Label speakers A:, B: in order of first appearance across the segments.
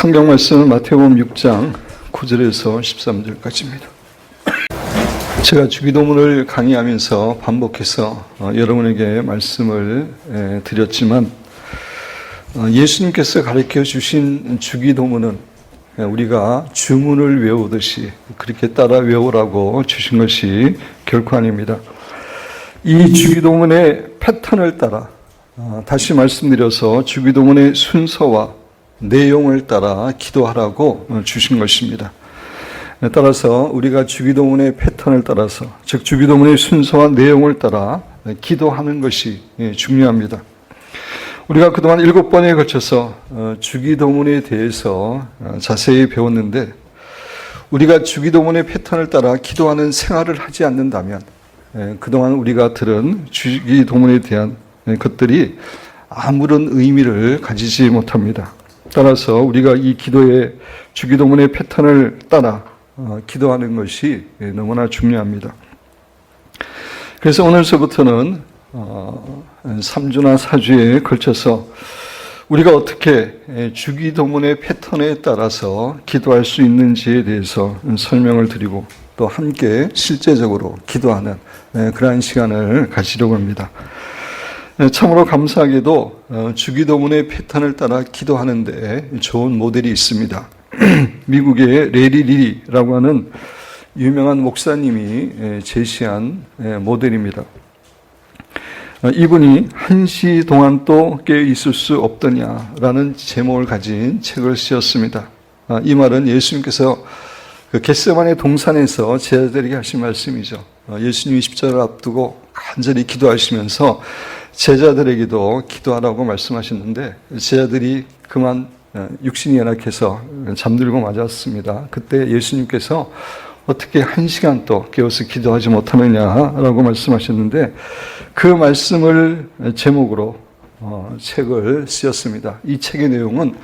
A: 성경 말씀은 마태복음 6장 9절에서 13절까지입니다. 제가 주기도문을 강의하면서 반복해서 여러분에게 말씀을 드렸지만 예수님께서 가르쳐 주신 주기도문은 우리가 주문을 외우듯이 그렇게 따라 외우라고 주신 것이 결코 아닙니다. 이 주기도문의 패턴을 따라 다시 말씀드려서 주기도문의 순서와 내용을 따라 기도하라고 주신 것입니다. 따라서 우리가 주기도문의 패턴을 따라서 즉 주기도문의 순서와 내용을 따라 기도하는 것이 중요합니다. 우리가 그동안 7번에 걸쳐서 주기도문에 대해서 자세히 배웠는데 우리가 주기도문의 패턴을 따라 기도하는 생활을 하지 않는다면 그동안 우리가 들은 주기도문에 대한 것들이 아무런 의미를 가지지 못합니다. 따라서 우리가 이 기도의 주기도문의 패턴을 따라 기도하는 것이 너무나 중요합니다. 그래서 오늘서부터는 3주나 4주에 걸쳐서 우리가 어떻게 주기도문의 패턴에 따라서 기도할 수 있는지에 대해서 설명을 드리고 또 함께 실제적으로 기도하는 그러한 시간을 가지려고 합니다. 참으로 감사하게도 주기도문의 패턴을 따라 기도하는데 좋은 모델이 있습니다. 미국의 레리 리라고 하는 유명한 목사님이 제시한 모델입니다. 이분이 1시 동안 또 깨어 있을 수 없더냐라는 제목을 가진 책을 쓰셨습니다. 이 말은 예수님께서 겟세마네 동산에서 제자들에게 하신 말씀이죠. 예수님이 십자가를 앞두고 간절히 기도하시면서 제자들에게도 기도하라고 말씀하셨는데 제자들이 그만 육신이 연약해서 잠들고 맞았습니다. 그때 예수님께서 어떻게 1시간 또 깨어서 기도하지 못하느냐라고 말씀하셨는데 그 말씀을 제목으로 책을 쓰셨습니다. 이 책의 내용은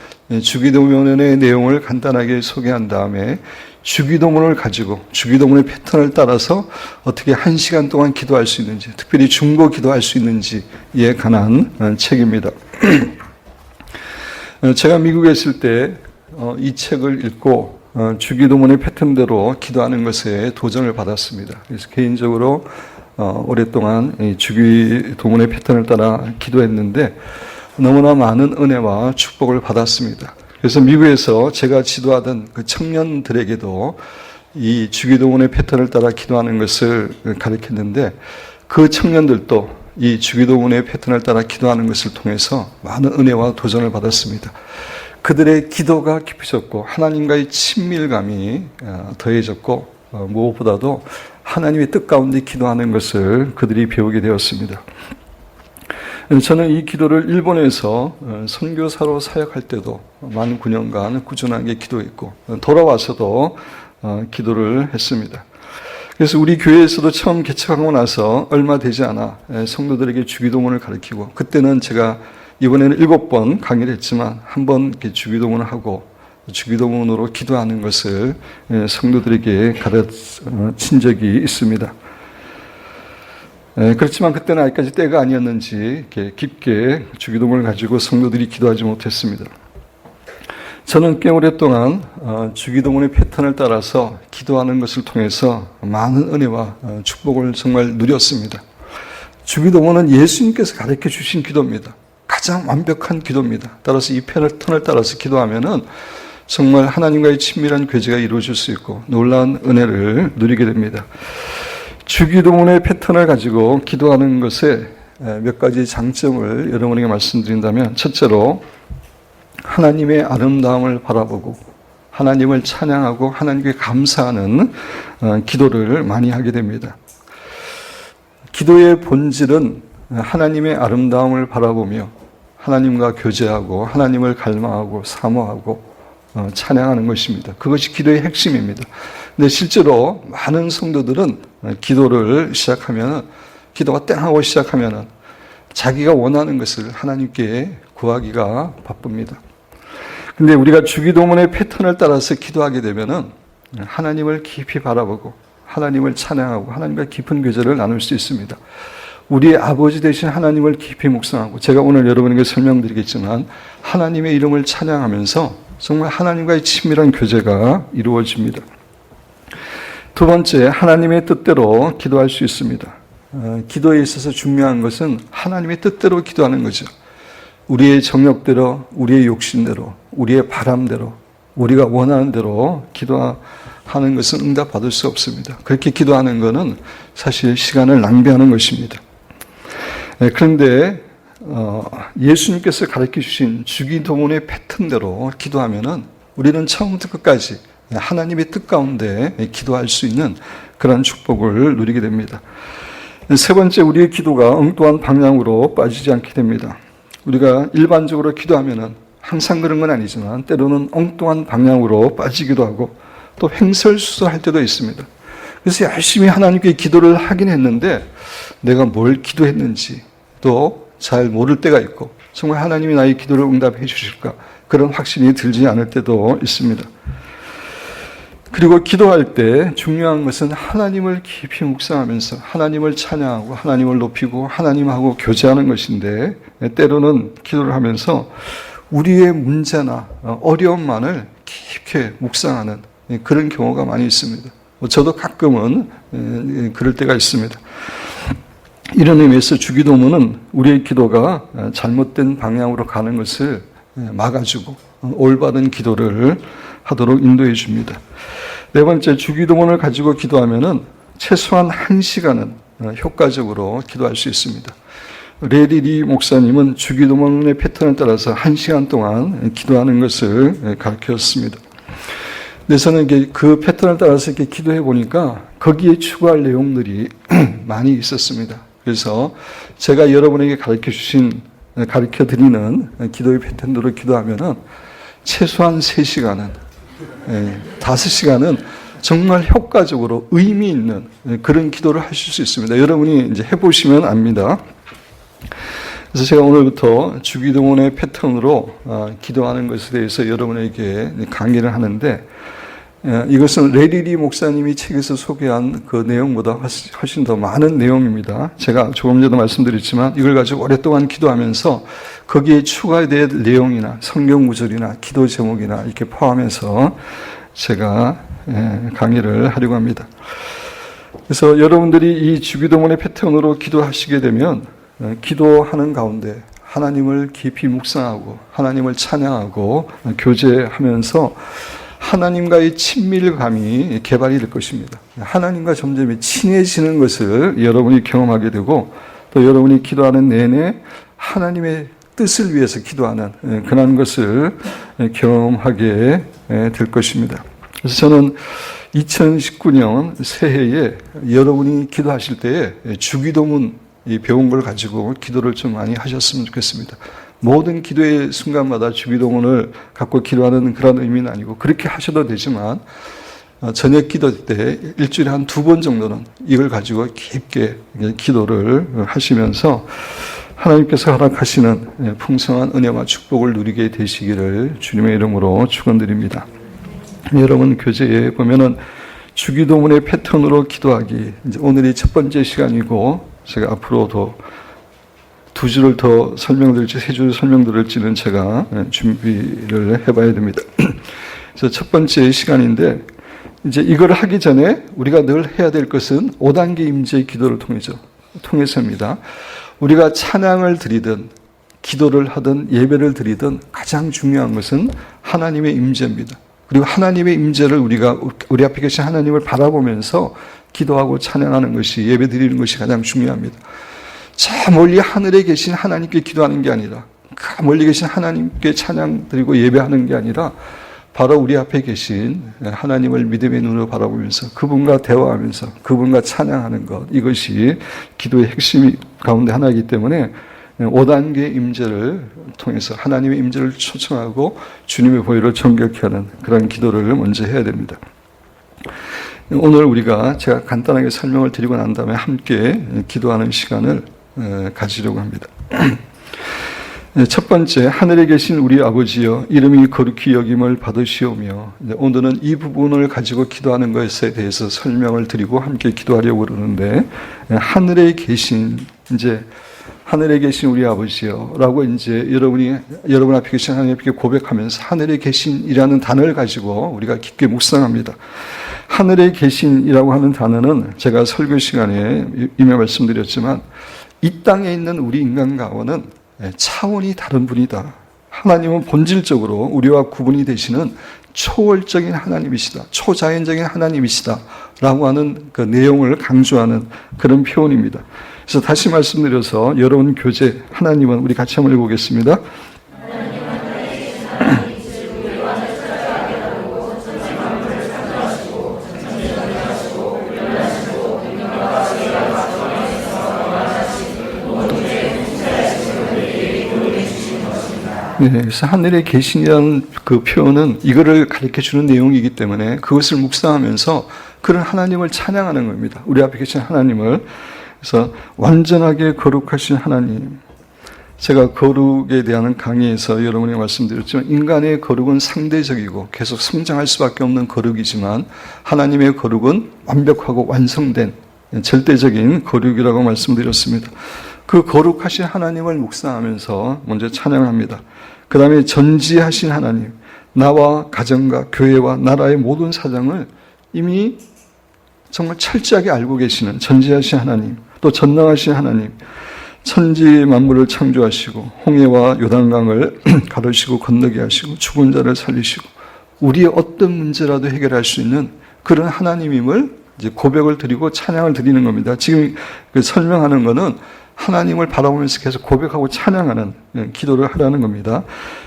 A: 주기도문의 내용을 간단하게 소개한 다음에 주기도문을 가지고 주기도문의 패턴을 따라서 어떻게 1시간 동안 기도할 수 있는지, 특별히 중보 기도할 수 있는지에 관한 책입니다. 제가 미국에 있을 때 이 책을 읽고 주기도문의 패턴대로 기도하는 것에 도전을 받았습니다. 그래서 개인적으로 오랫동안 주기도문의 패턴을 따라 기도했는데 너무나 많은 은혜와 축복을 받았습니다. 그래서 미국에서 제가 지도하던 그 청년들에게도 이 주기도문의 패턴을 따라 기도하는 것을 가르쳤는데 그 청년들도 이 주기도문의 패턴을 따라 기도하는 것을 통해서 많은 은혜와 도전을 받았습니다. 그들의 기도가 깊어졌고 하나님과의 친밀감이 더해졌고 무엇보다도 하나님의 뜻 가운데 기도하는 것을 그들이 배우게 되었습니다. 저는 이 기도를 일본에서 선교사로 사역할 때도 만 9년간 꾸준하게 기도했고 돌아와서도 기도를 했습니다. 그래서 우리 교회에서도 처음 개척하고 나서 얼마 되지 않아 성도들에게 주기도문을 가르치고 그때는 제가 이번에는 7번 강의를 했지만 한번 주기도문을 하고 주기도문으로 기도하는 것을 성도들에게 가르친 적이 있습니다. 그렇지만 그때는 아직까지 때가 아니었는지 깊게 주기도문을 가지고 성도들이 기도하지 못했습니다. 저는 꽤 오랫동안 주기도문의 패턴을 따라서 기도하는 것을 통해서 많은 은혜와 축복을 정말 누렸습니다. 주기도문은 예수님께서 가르쳐 주신 기도입니다. 가장 완벽한 기도입니다. 따라서 이 패턴을 따라서 기도하면은 정말 하나님과의 친밀한 교제가 이루어질 수 있고 놀라운 은혜를 누리게 됩니다. 주기도문의 패턴을 가지고 기도하는 것에 몇 가지 장점을 여러분에게 말씀드린다면 첫째로 하나님의 아름다움을 바라보고 하나님을 찬양하고 하나님께 감사하는 기도를 많이 하게 됩니다. 기도의 본질은 하나님의 아름다움을 바라보며 하나님과 교제하고 하나님을 갈망하고 사모하고 찬양하는 것입니다. 그것이 기도의 핵심입니다. 근데 실제로 많은 성도들은 기도를 시작하면 기도가 땡 하고 시작하면 자기가 원하는 것을 하나님께 구하기가 바쁩니다. 근데 우리가 주기도문의 패턴을 따라서 기도하게 되면은 하나님을 깊이 바라보고 하나님을 찬양하고 하나님과 깊은 교제를 나눌 수 있습니다. 우리의 아버지 되신 하나님을 깊이 묵상하고 제가 오늘 여러분에게 설명드리겠지만 하나님의 이름을 찬양하면서 정말 하나님과의 친밀한 교제가 이루어집니다. 두 번째, 하나님의 뜻대로 기도할 수 있습니다. 기도에 있어서 중요한 것은 하나님의 뜻대로 기도하는 거죠. 우리의 정욕대로, 우리의 욕심대로, 우리의 바람대로, 우리가 원하는 대로 기도하는 것은 응답받을 수 없습니다. 그렇게 기도하는 것은 사실 시간을 낭비하는 것입니다. 그런데 예수님께서 가르쳐 주신 주기도문의 패턴대로 기도하면은 우리는 처음부터 끝까지 하나님의 뜻 가운데 기도할 수 있는 그런 축복을 누리게 됩니다. 세 번째, 우리의 기도가 엉뚱한 방향으로 빠지지 않게 됩니다. 우리가 일반적으로 기도하면은 항상 그런 건 아니지만 때로는 엉뚱한 방향으로 빠지기도 하고 또 횡설수설할 때도 있습니다. 그래서 열심히 하나님께 기도를 하긴 했는데 내가 뭘 기도했는지 또 잘 모를 때가 있고 정말 하나님이 나의 기도를 응답해 주실까 그런 확신이 들지 않을 때도 있습니다. 그리고 기도할 때 중요한 것은 하나님을 깊이 묵상하면서 하나님을 찬양하고 하나님을 높이고 하나님하고 교제하는 것인데 때로는 기도를 하면서 우리의 문제나 어려움만을 깊게 묵상하는 그런 경우가 많이 있습니다. 저도 가끔은 그럴 때가 있습니다. 이런 의미에서 주기도문은 우리의 기도가 잘못된 방향으로 가는 것을 막아주고 올바른 기도를 하도록 인도해 줍니다. 네 번째, 주기도문을 가지고 기도하면은 최소한 1시간은 효과적으로 기도할 수 있습니다. 레리리 목사님은 주기도문의 패턴을 따라서 1시간 동안 기도하는 것을 가르쳤습니다. 근데 저는 그 패턴을 따라서 이렇게 기도해 보니까 거기에 추가할 내용들이 많이 있었습니다. 그래서 제가 여러분에게 가르쳐 드리는 기도의 패턴으로 기도하면은 최소한 3시간은, 5시간은 정말 효과적으로 의미 있는 그런 기도를 하실 수 있습니다. 여러분이 이제 해보시면 압니다. 그래서 제가 오늘부터 주기도문의 패턴으로 기도하는 것에 대해서 여러분에게 강의를 하는데 이것은 레리리 목사님이 책에서 소개한 그 내용보다 훨씬 더 많은 내용입니다. 제가 조금 전에도 말씀드렸지만 이걸 가지고 오랫동안 기도하면서 거기에 추가될 내용이나 성경 구절이나 기도 제목이나 이렇게 포함해서 제가 강의를 하려고 합니다. 그래서 여러분들이 이 주기도문의 패턴으로 기도하시게 되면 기도하는 가운데 하나님을 깊이 묵상하고 하나님을 찬양하고 교제하면서 하나님과의 친밀감이 개발이 될 것입니다. 하나님과 점점 친해지는 것을 여러분이 경험하게 되고 또 여러분이 기도하는 내내 하나님의 뜻을 위해서 기도하는 그런 것을 경험하게 될 것입니다. 그래서 저는 2019년 새해에 여러분이 기도하실 때에 주기도문 배운 걸 가지고 기도를 좀 많이 하셨으면 좋겠습니다. 모든 기도의 순간마다 주기도문을 갖고 기도하는 그런 의미는 아니고 그렇게 하셔도 되지만 저녁 기도 때 일주일에 한 2번 정도는 이걸 가지고 깊게 기도를 하시면서 하나님께서 허락하시는 풍성한 은혜와 축복을 누리게 되시기를 주님의 이름으로 축원드립니다. 여러분 교제에 보면은 주기도문의 패턴으로 기도하기 이제 오늘이 첫 번째 시간이고 제가 앞으로도 2주를 더 설명드릴지 3주를 설명드릴지는 제가 준비를 해봐야 됩니다. 그래서 첫 번째 시간인데 이제 이걸 하기 전에 우리가 늘 해야 될 것은 5단계 임재의 기도를 통해서입니다. 우리가 찬양을 드리든 기도를 하든 예배를 드리든 가장 중요한 것은 하나님의 임재입니다. 그리고 하나님의 임재를 우리가 우리 앞에 계신 하나님을 바라보면서 기도하고 찬양하는 것이 예배 드리는 것이 가장 중요합니다. 저 멀리 하늘에 계신 하나님께 기도하는 게 아니라 그 멀리 계신 하나님께 찬양 드리고 예배하는 게 아니라 바로 우리 앞에 계신 하나님을 믿음의 눈으로 바라보면서 그분과 대화하면서 그분과 찬양하는 것 이것이 기도의 핵심 가운데 하나이기 때문에 5단계 임재를 통해서 하나님의 임재를 초청하고 주님의 보혈을 정결케 하는 그런 기도를 먼저 해야 됩니다. 오늘 우리가 제가 간단하게 설명을 드리고 난 다음에 함께 기도하는 시간을 가지려고 합니다. 첫 번째, 하늘에 계신 우리 아버지여 이름이 거룩히 여김을 받으시오며 오늘은 이 부분을 가지고 기도하는 것에 대해서 설명을 드리고 함께 기도하려고 그러는데 하늘에 계신 이제 하늘에 계신 우리 아버지요 라고 이제 여러분 앞에 계신 하나님께 고백하면서 하늘에 계신이라는 단어를 가지고 우리가 깊게 묵상합니다. 하늘에 계신이라고 하는 단어는 제가 설교 시간에 이미 말씀드렸지만 이 땅에 있는 우리 인간과는 차원이 다른 분이다. 하나님은 본질적으로 우리와 구분이 되시는 초월적인 하나님이시다. 초자연적인 하나님이시다. 라고 하는 그 내용을 강조하는 그런 표현입니다. 그래서 다시 말씀드려서 여러분 교재 하나님은 우리 같이 한번 읽어보겠습니다. 네, 그래서 하늘에 계신이라는 그 표현은 이거를 가르쳐주는 내용이기 때문에 그것을 묵상하면서 그런 하나님을 찬양하는 겁니다. 우리 앞에 계신 하나님을. 그래서 완전하게 거룩하신 하나님. 제가 거룩에 대한 강의에서 여러분에게 말씀드렸지만 인간의 거룩은 상대적이고 계속 성장할 수밖에 없는 거룩이지만 하나님의 거룩은 완벽하고 완성된 절대적인 거룩이라고 말씀드렸습니다. 그 거룩하신 하나님을 묵상하면서 먼저 찬양합니다. 그 다음에 전지하신 하나님, 나와 가정과 교회와 나라의 모든 사정을 이미 정말 철저하게 알고 계시는 전지하신 하나님, 또 전능하신 하나님, 천지 만물을 창조하시고 홍해와 요단강을 가르시고 건너게 하시고 죽은 자를 살리시고 우리의 어떤 문제라도 해결할 수 있는 그런 하나님임을 이제 고백을 드리고 찬양을 드리는 겁니다. 지금 그 설명하는 것은 하나님을 바라보면서 계속 고백하고 찬양하는 기도를 하라는 겁니다.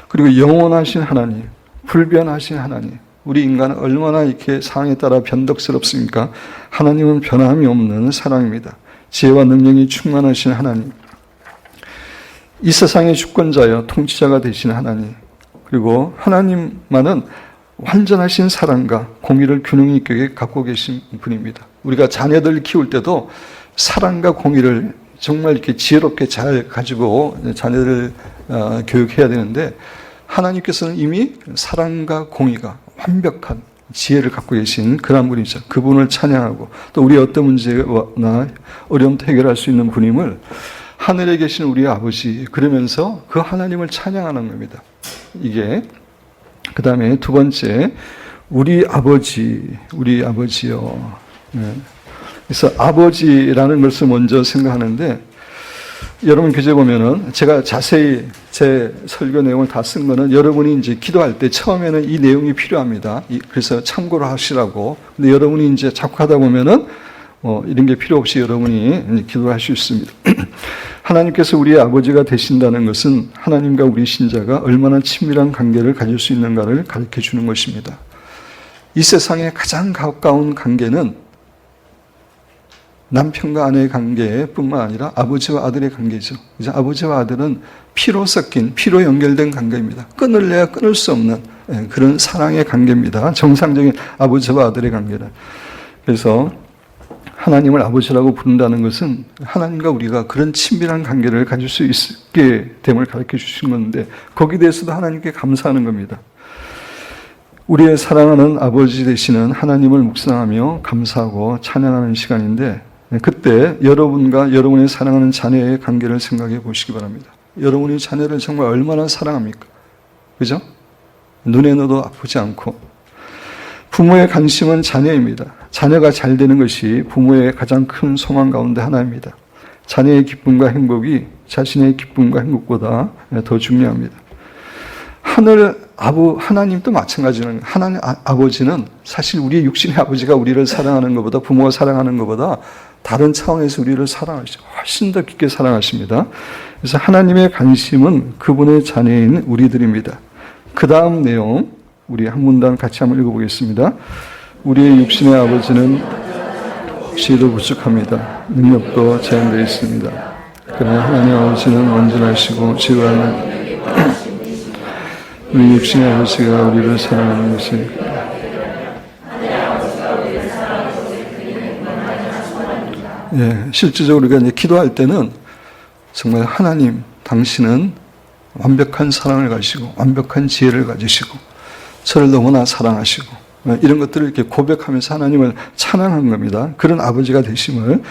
A: 그리고 영원하신 하나님, 불변하신 하나님, 우리 인간은 얼마나 이렇게 상황에 따라 변덕스럽습니까? 하나님은 변함이 없는 사랑입니다. 지혜와 능력이 충만하신 하나님, 이 세상의 주권자여 통치자가 되신 하나님, 그리고 하나님만은 완전하신 사랑과 공의를 균형 있게 갖고 계신 분입니다. 우리가 자녀들 키울 때도 사랑과 공의를 정말 이렇게 지혜롭게 잘 가지고 자녀들을 교육해야 되는데 하나님께서는 이미 사랑과 공의가 완벽한 지혜를 갖고 계신 그런 분이죠. 그분을 찬양하고 또 우리의 어떤 문제나 어려움도 해결할 수 있는 분임을 하늘에 계신 우리 아버지 그러면서 그 하나님을 찬양하는 겁니다. 이게 그 다음에 두 번째 우리 아버지요. 네. 그래서 아버지라는 것을 먼저 생각하는데 여러분 교재 보면은 제가 자세히 제 설교 내용을 다 쓴 거는 여러분이 이제 기도할 때 처음에는 이 내용이 필요합니다. 그래서 참고로 하시라고. 근데 여러분이 이제 자꾸 하다 보면은 이런 게 필요 없이 여러분이 기도를 할 수 있습니다. 하나님께서 우리의 아버지가 되신다는 것은 하나님과 우리 신자가 얼마나 친밀한 관계를 가질 수 있는가를 가르쳐 주는 것입니다. 이 세상에 가장 가까운 관계는 남편과 아내의 관계뿐만 아니라 아버지와 아들의 관계죠. 이제 아버지와 아들은 피로 섞인, 피로 연결된 관계입니다. 끊을래야 끊을 수 없는 그런 사랑의 관계입니다. 정상적인 아버지와 아들의 관계는. 그래서 하나님을 아버지라고 부른다는 것은 하나님과 우리가 그런 친밀한 관계를 가질 수 있게 됨을 가르쳐 주신 건데 거기에 대해서도 하나님께 감사하는 겁니다. 우리의 사랑하는 아버지 되시는 하나님을 묵상하며 감사하고 찬양하는 시간인데 그때 여러분과 여러분의 사랑하는 자녀의 관계를 생각해 보시기 바랍니다. 여러분이 자녀를 정말 얼마나 사랑합니까? 그죠? 눈에 넣어도 아프지 않고. 부모의 관심은 자녀입니다. 자녀가 잘 되는 것이 부모의 가장 큰 소망 가운데 하나입니다. 자녀의 기쁨과 행복이 자신의 기쁨과 행복보다 더 중요합니다. 하나님도 마찬가지는 하나님 아버지는 사실 우리의 육신의 아버지가 우리를 사랑하는 것보다 부모가 사랑하는 것보다 다른 차원에서 우리를 사랑하시죠. 훨씬 더 깊게 사랑하십니다. 그래서 하나님의 관심은 그분의 자녀인 우리들입니다. 그 다음 내용 우리 한 문단 같이 한번 읽어보겠습니다. 우리의 육신의 아버지는 지혜도 부족합니다. 능력도 제한되어 있습니다. 그러나 하나님 아버지는 온전하시고 지혜로운 우리 육신의 아버지가 우리를 사랑하는 것이 실질적으로 우리가 이제 기도할 때는 정말 하나님 당신은 완벽한 사랑을 가지시고 완벽한 지혜를 가지시고 저를 너무나 사랑하시고 이런 것들을 이렇게 고백하면서 하나님을 찬양한 겁니다. 그런 아버지가 되심을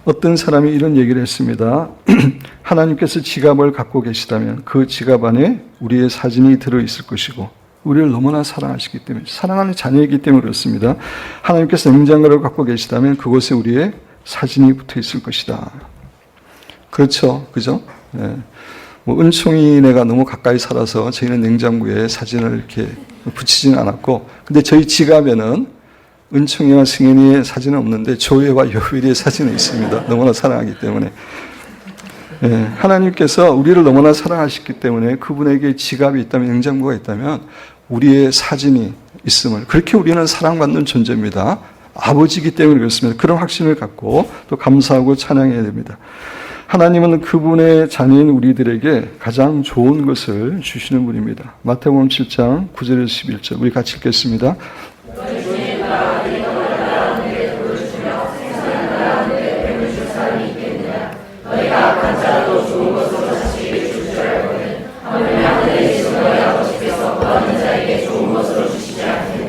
A: 어떤 사람이 이런 얘기를 했습니다. 하나님께서 지갑을 갖고 계시다면 그 지갑 안에 우리의 사진이 들어있을 것이고 우리를 너무나 사랑하시기 때문에 사랑하는 자녀이기 때문에 그렇습니다. 하나님께서 냉장고를 갖고 계시다면 그곳에 우리의 사진이 붙어 있을 것이다. 그렇죠. 그죠? 예. 뭐 은총이네가 너무 가까이 살아서 저희는 냉장고에 사진을 이렇게 붙이진 않았고 근데 저희 지갑에는 은총이와 승현이의 사진은 없는데 조회와 요일의 사진은 있습니다. 너무나 사랑하기 때문에. 예, 하나님께서 우리를 너무나 사랑하시기 때문에 그분에게 지갑이 있다면 냉장고가 있다면 우리의 사진이 있음을 그렇게 우리는 사랑받는 존재입니다. 아버지이기 때문에 그렇습니다. 그런 확신을 갖고 또 감사하고 찬양해야 됩니다. 하나님은 그분의 자녀인 우리들에게 가장 좋은 것을 주시는 분입니다. 마태복음 7장 9절에서 11절 우리 같이 읽겠습니다.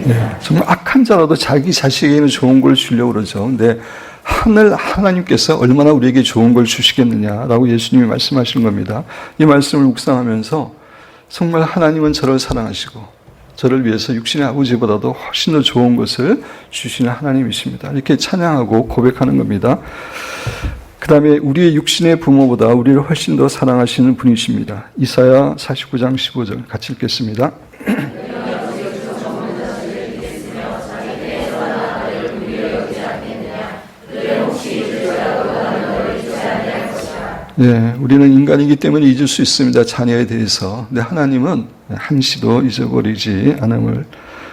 A: 네, 정말 악한 자라도 자기 자식에게는 좋은 걸 주려고 그러죠. 근데 하나님께서 얼마나 우리에게 좋은 걸 주시겠느냐라고 예수님이 말씀하시는 겁니다. 이 말씀을 묵상하면서 정말 하나님은 저를 사랑하시고 저를 위해서 육신의 아버지보다도 훨씬 더 좋은 것을 주시는 하나님이십니다. 이렇게 찬양하고 고백하는 겁니다. 그 다음에 우리의 육신의 부모보다 우리를 훨씬 더 사랑하시는 분이십니다. 이사야 49장 15절 같이 읽겠습니다. 네, 우리는 인간이기 때문에 잊을 수 있습니다. 자녀에 대해서. 근데 하나님은 한시도 잊어버리지 않음을.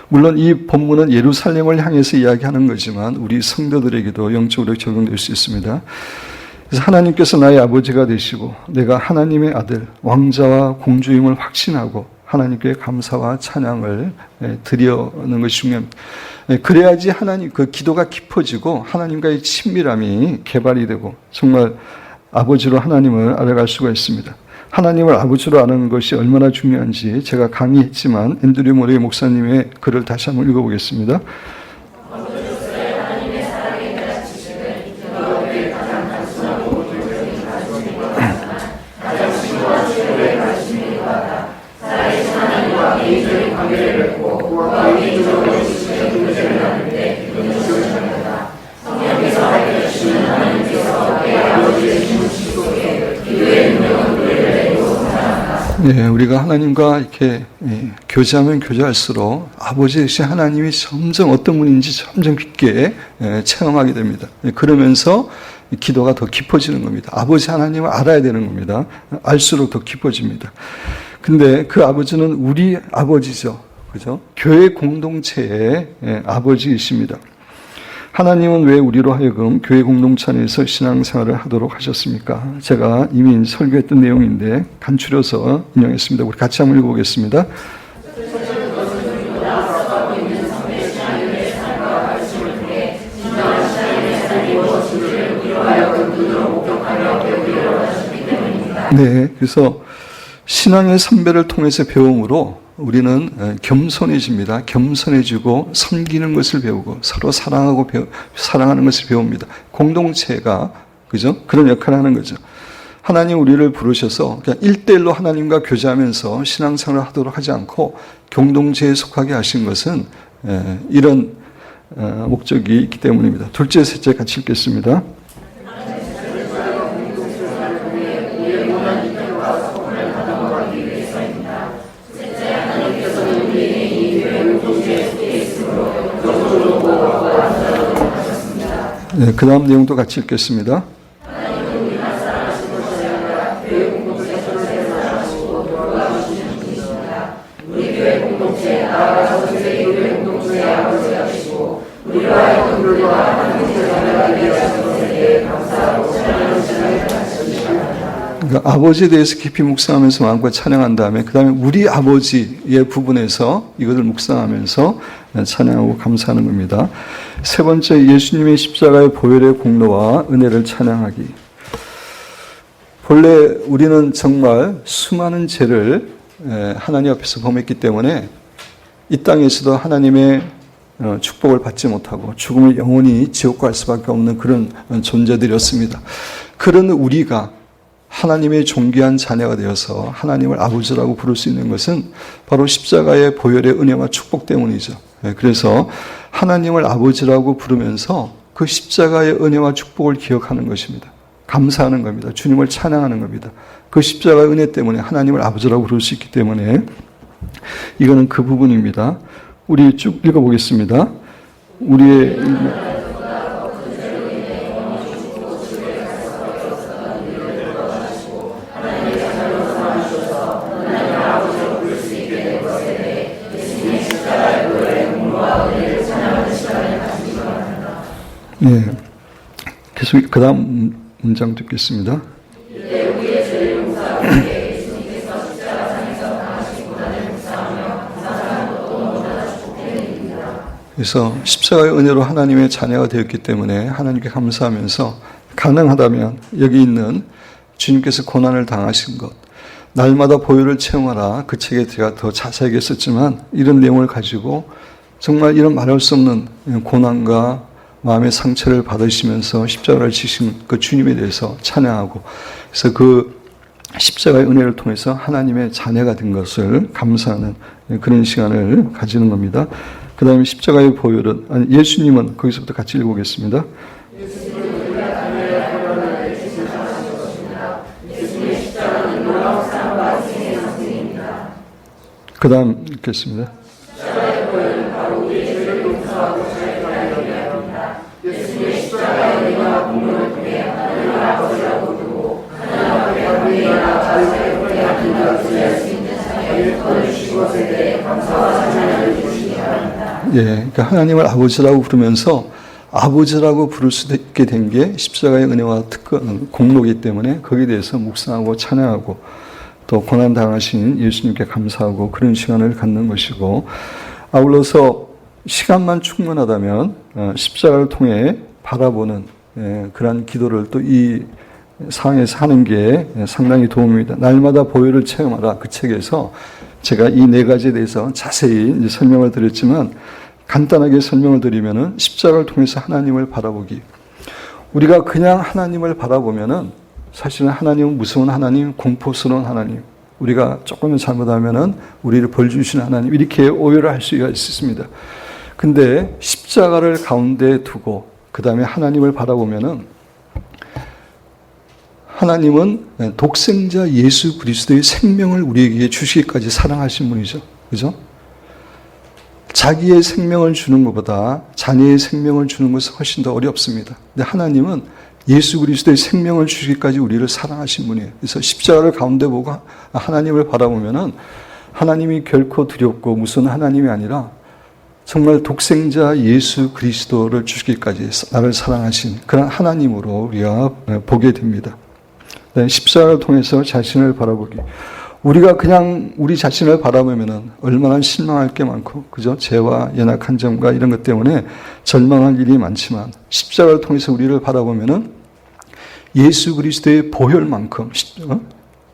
A: 물론 이 본문은 예루살렘을 향해서 이야기하는 거지만 우리 성도들에게도 영적으로 적용될 수 있습니다. 그래서 하나님께서 나의 아버지가 되시고 내가 하나님의 아들, 왕자와 공주임을 확신하고 하나님께 감사와 찬양을 드리는 것이 중요합니다. 그래야지 하나님 그 기도가 깊어지고 하나님과의 친밀함이 개발이 되고 정말 아버지로 하나님을 알아갈 수가 있습니다. 하나님을 아버지로 아는 것이 얼마나 중요한지 제가 강의했지만 앤드류 모레이 목사님의 글을 다시 한번 읽어보겠습니다. 네, 우리가 하나님과 이렇게 교제하면 교제할수록 아버지 역시 하나님이 점점 어떤 분인지 점점 깊게 체험하게 됩니다. 그러면서 기도가 더 깊어지는 겁니다. 아버지 하나님을 알아야 되는 겁니다. 알수록 더 깊어집니다. 근데 그 아버지는 우리 아버지죠. 그죠? 교회 공동체의 아버지이십니다. 하나님은 왜 우리로 하여금 교회 공동체 안에서 신앙생활을 하도록 하셨습니까? 제가 이미 설교했던 내용인데 간추려서 인용했습니다. 우리 같이 한번 읽어보겠습니다. 네, 그래서 신앙의 선배를 통해서 배움으로 우리는 겸손해집니다. 겸손해지고 섬기는 것을 배우고 서로 사랑하는 것을 배웁니다. 공동체가 그죠? 그런 역할을 하는 거죠. 하나님 우리를 부르셔서 그냥 1대1로 하나님과 교제하면서 신앙생활을 하도록 하지 않고 공동체에 속하게 하신 것은 이런 목적이 있기 때문입니다. 둘째, 셋째 같이 읽겠습니다. 네, 그 다음 내용도 같이 읽겠습니다. 그러니까 아버지에 대해서 깊이 묵상하면서 마음과 찬양한 다음에 그 다음에 우리 아버지의 부분에서 이것을 묵상하면서 찬양하고 감사하는 겁니다. 세 번째, 예수님의 십자가의 보혈의 공로와 은혜를 찬양하기. 본래 우리는 정말 수많은 죄를 하나님 앞에서 범했기 때문에 이 땅에서도 하나님의 축복을 받지 못하고 죽음을 영원히 지옥 갈 수밖에 없는 그런 존재들이었습니다. 그런 우리가 하나님의 존귀한 자녀가 되어서 하나님을 아버지라고 부를 수 있는 것은 바로 십자가의 보혈의 은혜와 축복 때문이죠. 그래서 하나님을 아버지라고 부르면서 그 십자가의 은혜와 축복을 기억하는 것입니다. 감사하는 겁니다. 주님을 찬양하는 겁니다. 그 십자가의 은혜 때문에 하나님을 아버지라고 부를 수 있기 때문에 이거는 그 부분입니다. 우리 쭉 읽어보겠습니다. 우리의 계속 그 다음 문장 듣겠습니다. 그래서 십자가의 은혜로 하나님의 자녀가 되었기 때문에 하나님께 감사하면서 가능하다면 여기 있는 주님께서 고난을 당하신 것, 날마다 보혈을 체험하라, 그 책에 제가 더 자세하게 썼지만 이런 내용을 가지고 정말 이런 말할 수 없는 고난과 마음의 상처를 받으시면서 십자가를 지신 그 주님에 대해서 찬양하고, 그래서 그 십자가의 은혜를 통해서 하나님의 자녀가 된 것을 감사하는 그런 시간을 가지는 겁니다. 그 다음에 십자가의 보혈은, 아니, 예수님은 거기서부터 같이 읽어보겠습니다. 그 다음 읽겠습니다. 그러니까 하나님을 아버지라고 부르면서 아버지라고 부를 수 있게 된 게 십자가의 은혜와 공로이기 때문에 거기에 대해서 묵상하고 찬양하고 또 고난 당하신 예수님께 감사하고 그런 시간을 갖는 것이고, 아울러서 시간만 충분하다면 십자가를 통해 바라보는 그러한 기도를 또 이 상황에서 하는 게 상당히 도움입니다. 날마다 보혈을 체험하라, 그 책에서 제가 이 네 가지에 대해서 자세히 이제 설명을 드렸지만, 간단하게 설명을 드리면은 십자가를 통해서 하나님을 바라보기. 우리가 그냥 하나님을 바라보면은 사실은 하나님은 무서운 하나님, 공포스러운 하나님, 우리가 조금만 잘못하면은 우리를 벌 주시는 하나님, 이렇게 오해를 할 수가 있습니다. 근데 십자가를 가운데 두고 그 다음에 하나님을 바라보면은 하나님은 독생자 예수 그리스도의 생명을 우리에게 주시기까지 사랑하신 분이죠. 그죠? 자기의 생명을 주는 것보다 자녀의 생명을 주는 것은 훨씬 더 어렵습니다. 근데 하나님은 예수 그리스도의 생명을 주시기까지 우리를 사랑하신 분이에요. 그래서 십자가를 가운데 보고 하나님을 바라보면은 하나님이 결코 두렵고 무슨 하나님이 아니라 정말 독생자 예수 그리스도를 주시기까지 나를 사랑하신 그런 하나님으로 우리가 보게 됩니다. 십자가를 통해서 자신을 바라보기. 우리가 그냥 우리 자신을 바라보면은 얼마나 실망할 게 많고, 그죠? 죄와 연약한 점과 이런 것 때문에 절망할 일이 많지만, 십자가를 통해서 우리를 바라보면은 예수 그리스도의 보혈만큼,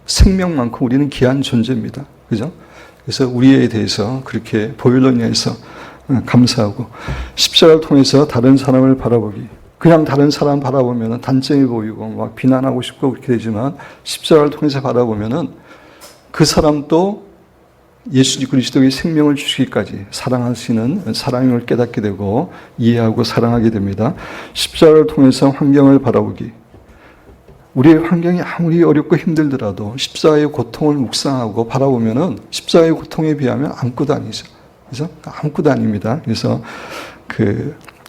A: 생명만큼 우리는 귀한 존재입니다. 그죠? 그래서 우리에 대해서 그렇게 보혈로 인해서 감사하고, 십자가를 통해서 다른 사람을 바라보기. 그냥 다른 사람 바라보면은 단점이 보이고 막 비난하고 싶고 그렇게 되지만, 십자가를 통해서 바라보면은 그 사람도 예수 그리스도의 생명을 주시기까지 사랑하시는 사랑을 깨닫게 되고 이해하고 사랑하게 됩니다. 십자가를 통해서 환경을 바라보기. 우리의 환경이 아무리 어렵고 힘들더라도 십자가의 고통을 묵상하고 바라보면은 십자가의 고통에 비하면 아무것도 아니죠. 그래서 아무것도 아닙니다. 그래서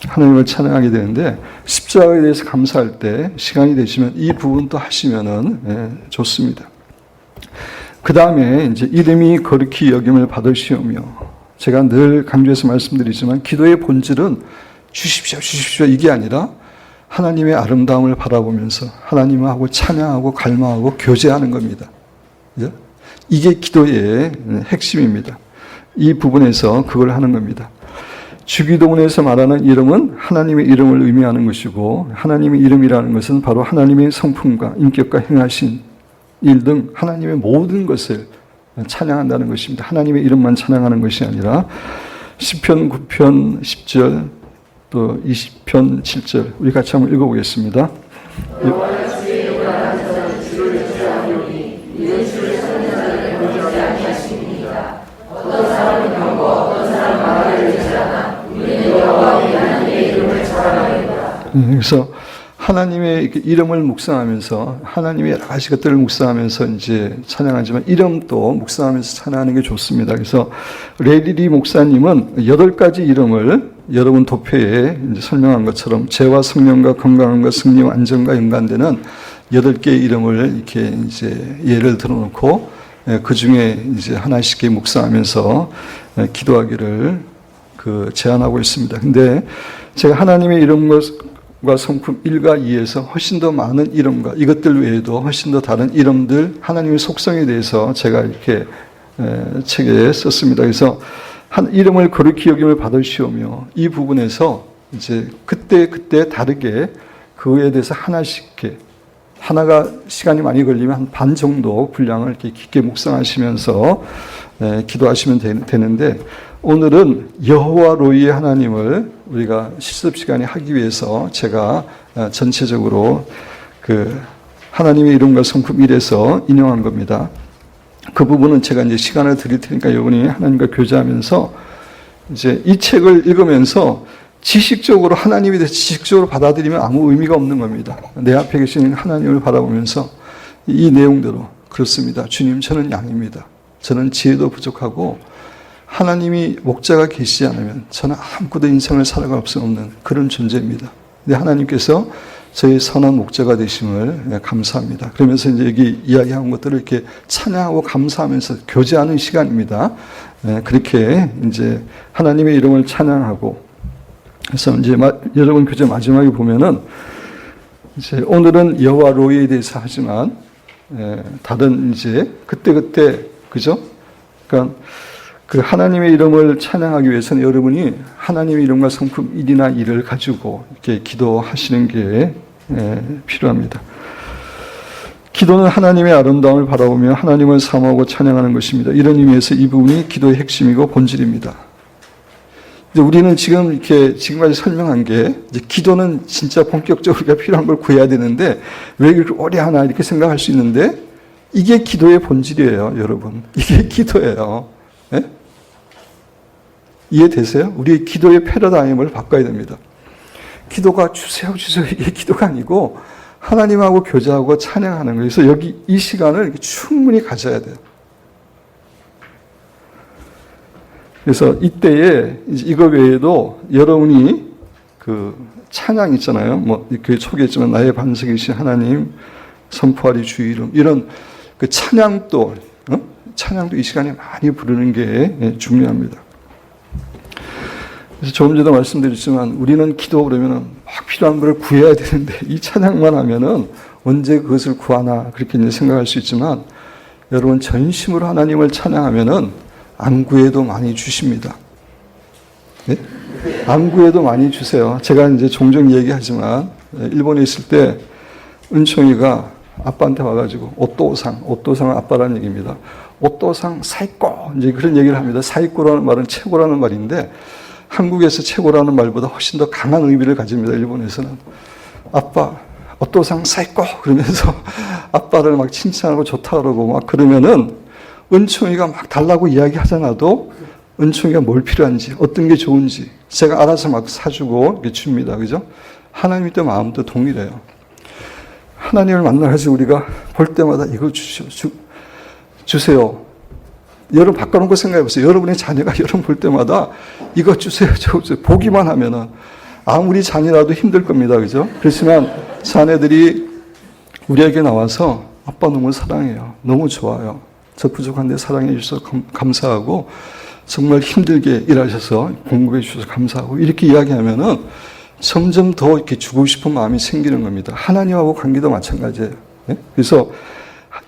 A: 하나님을 찬양하게 되는데, 십자가에 대해서 감사할 때 시간이 되시면 이 부분도 하시면은 좋습니다. 그 다음에 이제 이름이 거룩히 여김을 받으시오며, 제가 늘 강조해서 말씀드리지만 기도의 본질은 주십시오, 주십시오 이게 아니라 하나님의 아름다움을 바라보면서 하나님하고 찬양하고 갈망하고 교제하는 겁니다. 이게 기도의 핵심입니다. 이 부분에서 그걸 하는 겁니다. 주기도문에서 말하는 이름은 하나님의 이름을 의미하는 것이고, 하나님의 이름이라는 것은 바로 하나님의 성품과 인격과 행하신 일 등 하나님의 모든 것을 찬양한다는 것입니다. 하나님의 이름만 찬양하는 것이 아니라 시편 9편 10절 또 20편 7절 우리 같이 한번 읽어보겠습니다. 그래서 하나님의 이름을 묵상하면서 하나님의 여러 가지 것들을 묵상하면서 이제 찬양하지만 이름도 묵상하면서 찬양하는 게 좋습니다. 그래서 레리리 목사님은 8가지 이름을 여러분 도표에 이제 설명한 것처럼 죄와 성령과 건강함과 승리와 안정과 연관되는 8개의 이름을 이렇게 이제 예를 들어놓고 그 중에 이제 하나씩 묵상하면서 기도하기를 제안하고 있습니다. 근데 제가 하나님의 이름과 성품 1과 2에서 훨씬 더 많은 이름과 이것들 외에도 훨씬 더 다른 이름들 하나님의 속성에 대해서 제가 이렇게 책에 썼습니다. 그래서 한 이름을 거룩히 여김을 받으시오며 이 부분에서 이제 그때 다르게 그에 대해서 하나씩 이렇게 하나가 시간이 많이 걸리면 한 반 정도 분량을 이렇게 깊게 묵상하시면서 기도하시면 되는데 오늘은 여호와 로이의 하나님을 우리가 실습 시간에 하기 위해서 제가 전체적으로 하나님의 이름과 성품 1에서 인용한 겁니다. 그 부분은 제가 이제 시간을 드릴 테니까 여러분이 하나님과 교제하면서 이제 이 책을 읽으면서 지식적으로 하나님에 대해서 지식적으로 받아들이면 아무 의미가 없는 겁니다. 내 앞에 계신 하나님을 바라보면서 이 내용대로 그렇습니다. 주님, 저는 양입니다. 저는 지혜도 부족하고 하나님이 목자가 계시지 않으면 저는 아무것도 인생을 살아갈 수 없는 그런 존재입니다. 근데 하나님께서 저희 선한 목자가 되심을 감사합니다. 그러면서 이제 여기 이야기한 것들을 이렇게 찬양하고 감사하면서 교제하는 시간입니다. 그렇게 이제 하나님의 이름을 찬양하고 그래서 이제 여러분 교제 마지막에 보면은 이제 오늘은 여호와 로이에 대해서 하지만 다른 이제 그때 그죠? 그러니까 그 하나님의 이름을 찬양하기 위해서는 여러분이 하나님의 이름과 성품 1이나 2를 가지고 이렇게 기도하시는 게 필요합니다. 기도는 하나님의 아름다움을 바라보며 하나님을 사모하고 찬양하는 것입니다. 이런 의미에서 이 부분이 기도의 핵심이고 본질입니다. 우리는 지금 이렇게 지금까지 설명한 게 이제 기도는 진짜 본격적으로 우리가 필요한 걸 구해야 되는데 왜 이렇게 오래 하나 이렇게 생각할 수 있는데 이게 기도의 본질이에요, 여러분. 이게 기도예요. 네? 이해되세요? 우리의 기도의 패러다임을 바꿔야 됩니다. 기도가 주세요 이게 기도가 아니고 하나님하고 교제하고 찬양하는 거예요. 그래서 여기 이 시간을 충분히 가져야 돼요. 그래서 이때에 이거 외에도 여러분이 그 찬양 있잖아요. 뭐 그 초기했지만 나의 반석이신 하나님 선포하리 주의 이름 이런 그 찬양도 이 시간에 많이 부르는 게 중요합니다. 그래서 조금 전에 말씀드렸지만 우리는 기도 그러면은 막 필요한 걸 구해야 되는데 이 찬양만 하면은 언제 그것을 구하나 그렇게 이제 생각할 수 있지만 여러분 전심으로 하나님을 찬양하면은 안 구해도 많이 주십니다. 네? 안 구해도 많이 주세요. 제가 이제 종종 얘기하지만 일본에 있을 때 은총이가 아빠한테 와가지고 오또상 아빠라는 얘기입니다. 오또상 사이코 이제 그런 얘기를 합니다. 사이코라는 말은 최고라는 말인데 한국에서 최고라는 말보다 훨씬 더 강한 의미를 가집니다. 일본에서는 아빠 오또상 사이코 그러면서 아빠를 막 칭찬하고 좋다 그러고 막 그러면은 은총이가 막 달라고 이야기하잖아도 은총이가 뭘 필요한지 어떤 게 좋은지 제가 알아서 막 사주고 이렇게 줍니다. 그죠? 하나님의 또 마음도 동일해요. 하나님을 만나서 우리가 볼 때마다 이거 주세요. 여러분 바꿔놓고 생각해보세요. 여러분의 자녀가 여러분 볼 때마다 이거 주세요. 저거 주세요. 보기만 하면은 아무리 자녀라도 힘들 겁니다. 그죠? 그렇지만 자녀들이 우리에게 나와서 아빠 너무 사랑해요. 너무 좋아요. 저 부족한데 사랑해 주셔서 감사하고 정말 힘들게 일하셔서 공급해 주셔서 감사하고 이렇게 이야기하면은 점점 더 이렇게 주고 싶은 마음이 생기는 겁니다. 하나님하고 관계도 마찬가지예요. 네? 그래서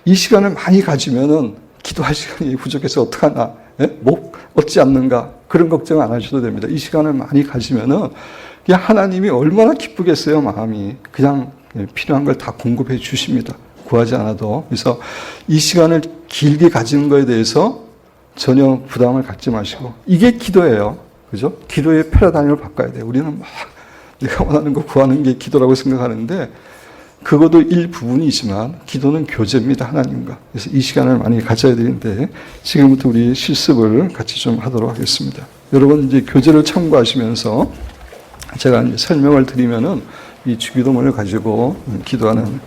A: 이 시간을 많이 가지면은 기도할 시간이 부족해서 어떡하나, 네? 목 얻지 않는가 그런 걱정 안 하셔도 됩니다. 이 시간을 많이 가지면은 그냥 하나님이 얼마나 기쁘겠어요, 마음이. 그냥 필요한 걸 다 공급해 주십니다. 구하지 않아도. 그래서 이 시간을 길게 가지는 거에 대해서 전혀 부담을 갖지 마시고 이게 기도예요. 그죠? 기도의 패러다임을 바꿔야 돼요. 우리는 막 내가 원하는 거 구하는 게 기도라고 생각하는데 그것도 일부분이지만 기도는 교제입니다. 하나님과. 그래서 이 시간을 많이 가져야 되는데 지금부터 우리 실습을 같이 좀 하도록 하겠습니다. 여러분 이제 교제를 참고하시면서 제가 이제 설명을 드리면은 이 주기도문을 가지고 기도하는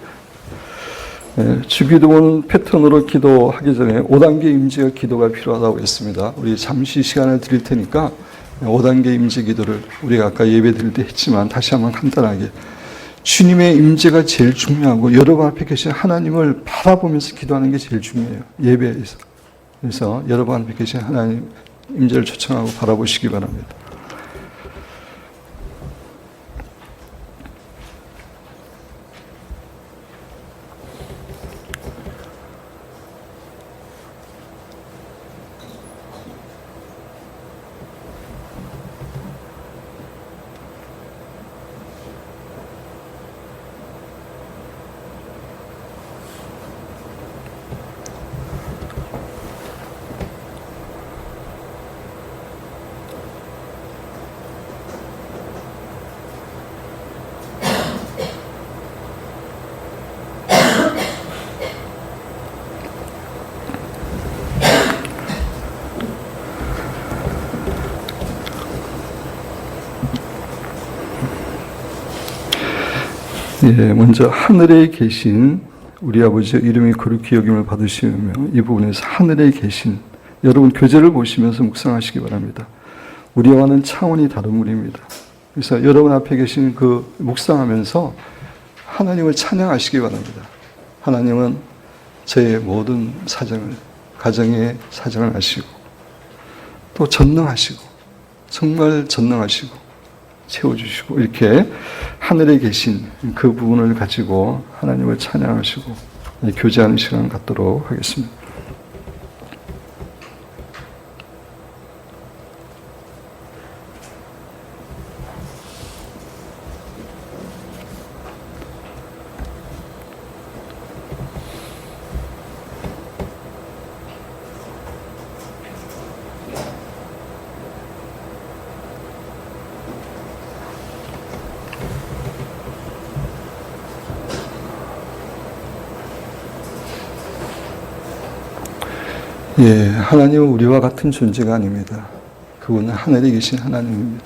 A: 주기도문 패턴으로 기도하기 전에 5단계 임재의 기도가 필요하다고 했습니다. 우리 잠시 시간을 드릴 테니까 5단계 임재 기도를 우리가 아까 예배 드릴 때 했지만 다시 한번 간단하게 주님의 임재가 제일 중요하고 여러분 앞에 계신 하나님을 바라보면서 기도하는 게 제일 중요해요. 예배에서. 그래서 여러분 앞에 계신 하나님 임재를 초청하고 바라보시기 바랍니다. 먼저 하늘에 계신 우리 아버지의 이름이 거룩히 여김을 받으시며 이 부분에서 하늘에 계신 여러분 교제를 보시면서 묵상하시기 바랍니다. 우리와는 차원이 다른 분입니다. 그래서 여러분 앞에 계신 그 묵상하면서 하나님을 찬양하시기 바랍니다. 하나님은 저의 모든 사정을 가정의 사정을 아시고 또 전능하시고 정말 전능하시고 채워주시고 이렇게 하늘에 계신 그 부분을 가지고 하나님을 찬양하시고 교제하는 시간을 갖도록 하겠습니다. 하나님은 우리와 같은 존재가 아닙니다. 그분은 하늘에 계신 하나님입니다.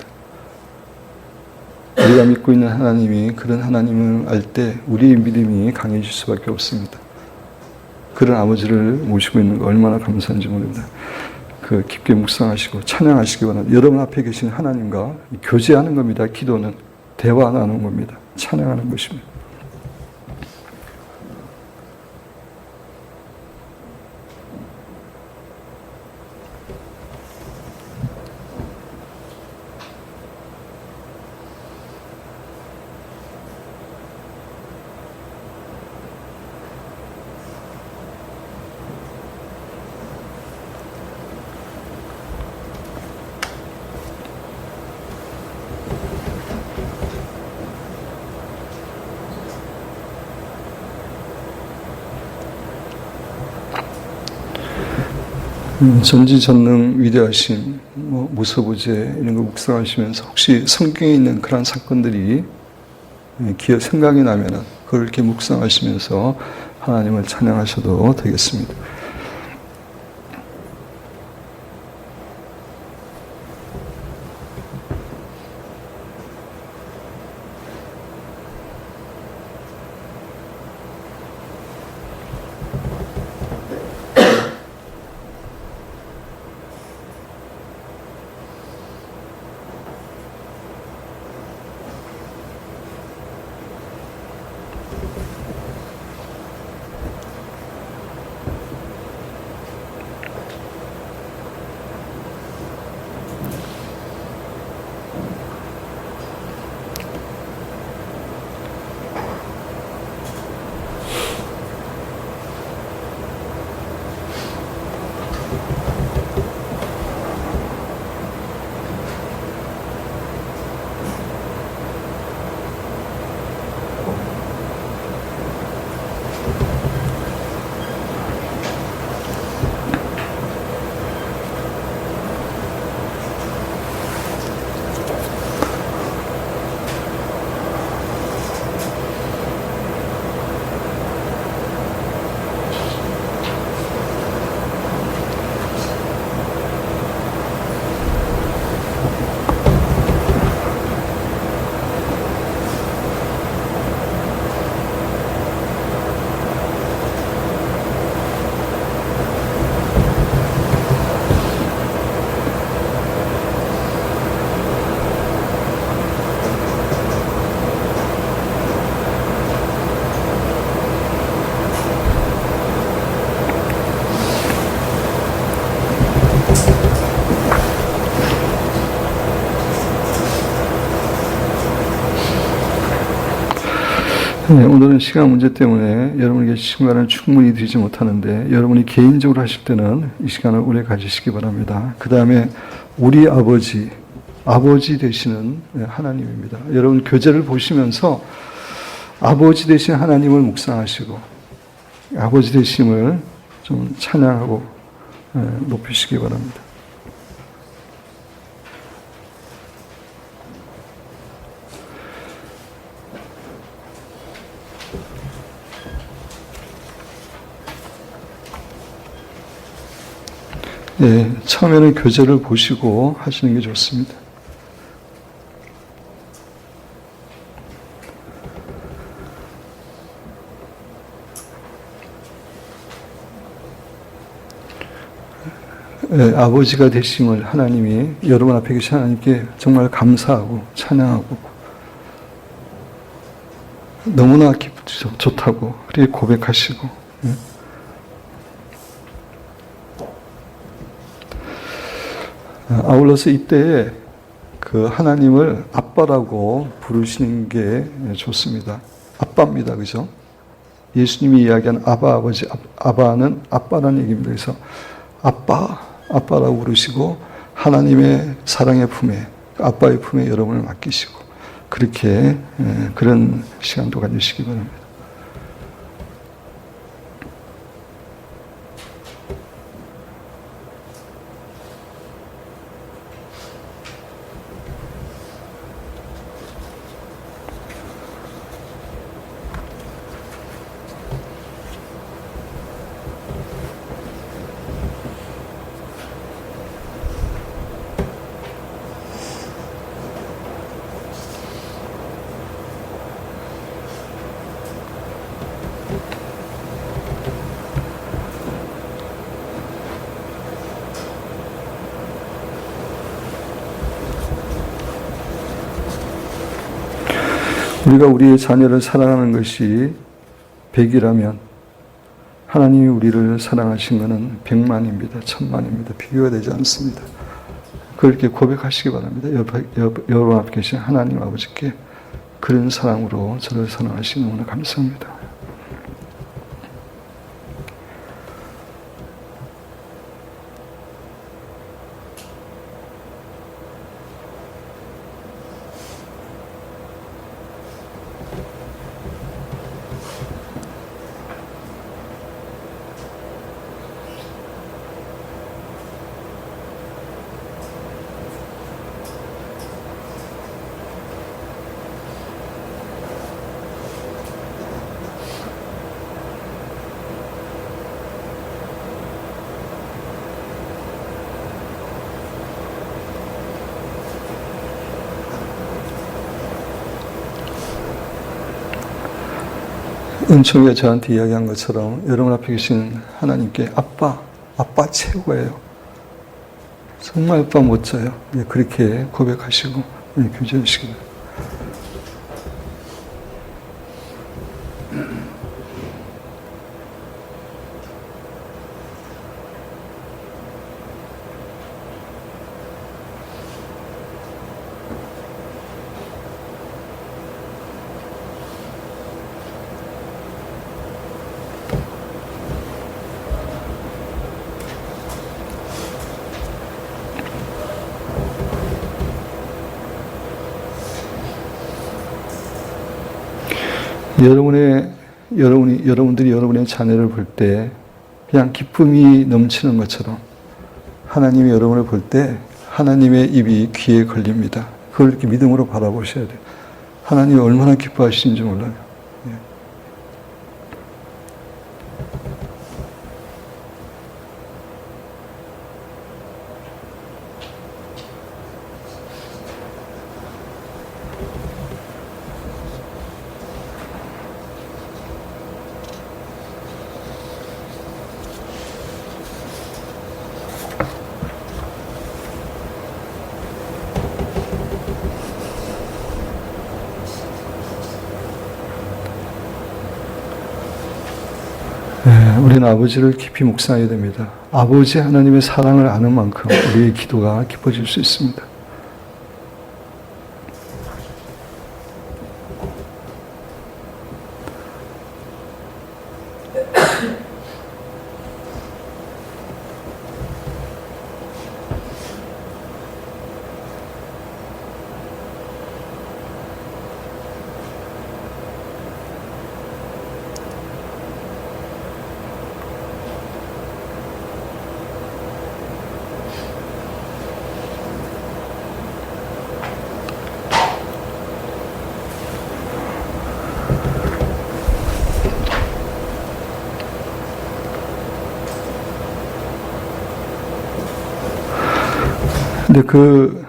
A: 우리가 믿고 있는 하나님이 그런 하나님을 알 때 우리의 믿음이 강해질 수밖에 없습니다. 그런 아버지를 모시고 있는 거 얼마나 감사한지 모릅니다. 그 깊게 묵상하시고 찬양하시기 바랍니다. 여러분 앞에 계신 하나님과 교제하는 겁니다. 기도는 대화하는 겁니다. 찬양하는 것입니다. 전지전능 위대하신 무서부재 이런 거 묵상하시면서 혹시 성경에 있는 그런 사건들이 생각이 나면은 그걸 이렇게 묵상하시면서 하나님을 찬양하셔도 되겠습니다. 네, 오늘은 시간 문제 때문에 여러분에게 시간을 충분히 드리지 못하는데 여러분이 개인적으로 하실 때는 이 시간을 오래 가지시기 바랍니다. 그 다음에 우리 아버지 되시는 하나님입니다. 여러분 교재를 보시면서 아버지 되신 하나님을 묵상하시고 아버지 되심을 좀 찬양하고 높이시기 바랍니다. 네, 처음에는 교재를 보시고 하시는 게 좋습니다. 네, 아버지가 되심을 하나님이 여러분 앞에 계신 하나님께 정말 감사하고 찬양하고 너무나 좋다고 그렇게 고백하시고 아울러서 이때에 그 하나님을 아빠라고 부르시는 게 좋습니다. 아빠입니다. 그죠? 예수님이 이야기한 아바, 아버지, 아바는 아빠라는 얘기입니다. 그래서 아빠라고 부르시고 하나님의 사랑의 품에, 아빠의 품에 여러분을 맡기시고 그렇게 그런 시간도 가지시기 바랍니다. 우리가 우리의 자녀를 사랑하는 것이 100이라면 하나님이 우리를 사랑하신 것은 100만입니다. 1000만입니다. 비교가 되지 않습니다. 그렇게 고백하시기 바랍니다. 여러분 앞에 계신 하나님 아버지께 그런 사랑으로 저를 사랑하시는 너무나 감사합니다. 은총이가 저한테 이야기한 것처럼 여러분 앞에 계신 하나님께 아빠 최고예요. 정말 아빠 멋져요. 그렇게 고백하시고 교제하시기 바랍니다. 여러분들이 여러분의 자녀를 볼 때 그냥 기쁨이 넘치는 것처럼 하나님이 여러분을 볼 때 하나님의 입이 귀에 걸립니다. 그걸 이렇게 믿음으로 바라보셔야 돼요. 하나님이 얼마나 기뻐하시는지 몰라요. 우리는 아버지를 깊이 묵상해야 됩니다. 아버지 하나님의 사랑을 아는 만큼 우리의 기도가 깊어질 수 있습니다. 근데 그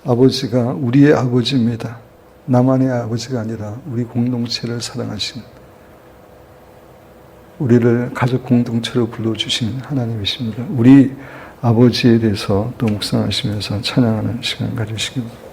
A: 아버지가 우리의 아버지입니다. 나만의 아버지가 아니라 우리 공동체를 사랑하시는, 우리를 가족 공동체로 불러주신 하나님이십니다. 우리 아버지에 대해서 또 묵상하시면서 찬양하는 시간 가지시기 바랍니다.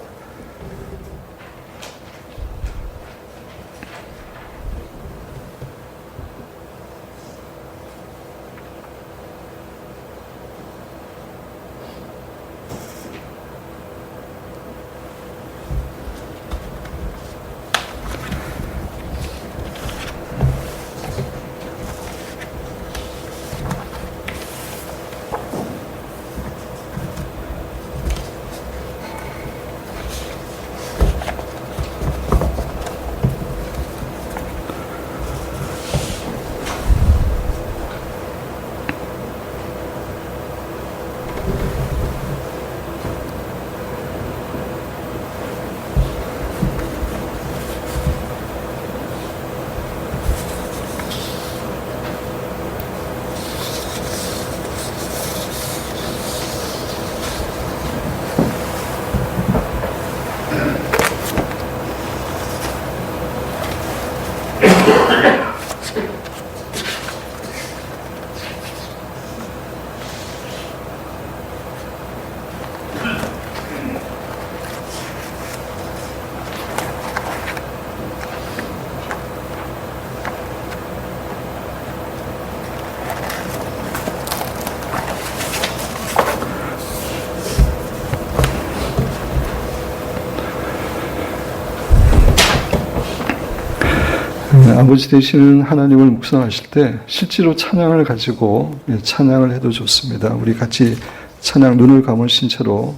A: 아버지 되시는 하나님을 묵상하실 때 실제로 찬양을 가지고 찬양을 해도 좋습니다. 우리 같이 찬양, 눈을 감으신 채로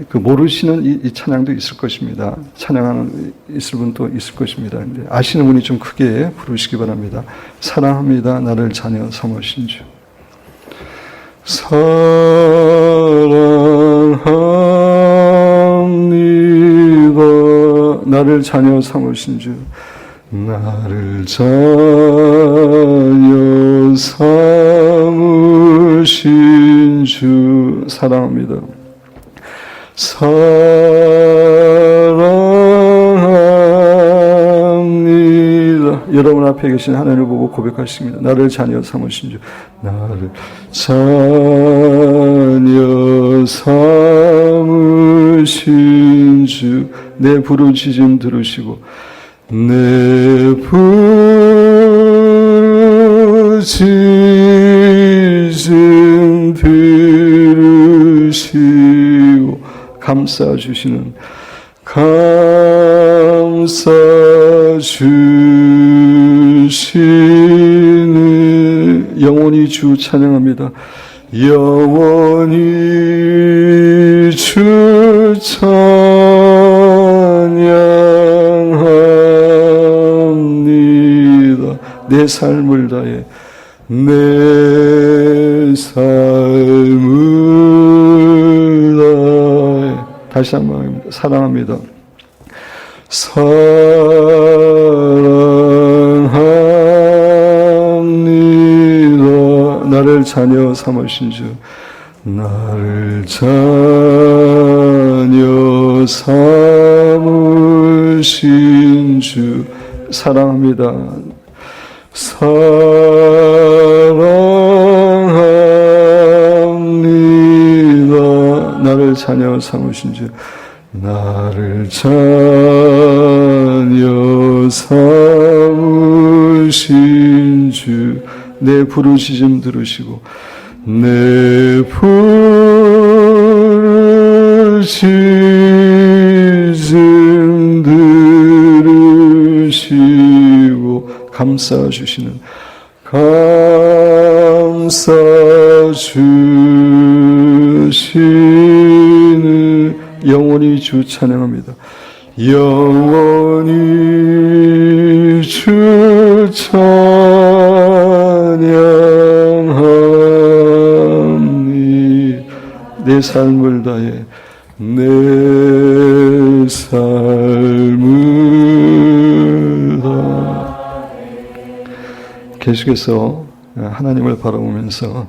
A: 그 모르시는 이 찬양도 있을 것입니다. 찬양하는 있을 분도 있을 것입니다. 근데 아시는 분이 좀 크게 부르시기 바랍니다. 사랑합니다. 나를 자녀 삼으신 주. 사랑합니다. 나를 자녀 삼으신 주. 나를 자녀 삼으신 주. 사랑합니다. 사랑합니다. 여러분 앞에 계신 하나님을 보고 고백하십니다. 나를 자녀 삼으신 주. 나를 자녀 삼으신 주. 내 부르짖음 들으시고 내 부르짖음 들으시고 감싸주시는 감싸주시는 영원히 주 찬양합니다. 영원히 주 찬양합니다. 내 삶을 다해 내 삶을 다해 다시 한번 합니다. 사랑합니다. 사랑합니다. 나를 자녀 삼으신 주. 나를 자녀 삼으신 주. 사랑합니다. 사랑합니다. 나를 자녀 삼으신 주. 나를 자녀 삼으신 주. 내 부르짖음 들으시고 내 부르짖음 들으시고 감싸주시는 감싸주시는 영원히 주 찬양합니다. 영원히 주 찬양합니다. 내 삶을 다해 내 삶을 다해 계속해서 하나님을 바라보면서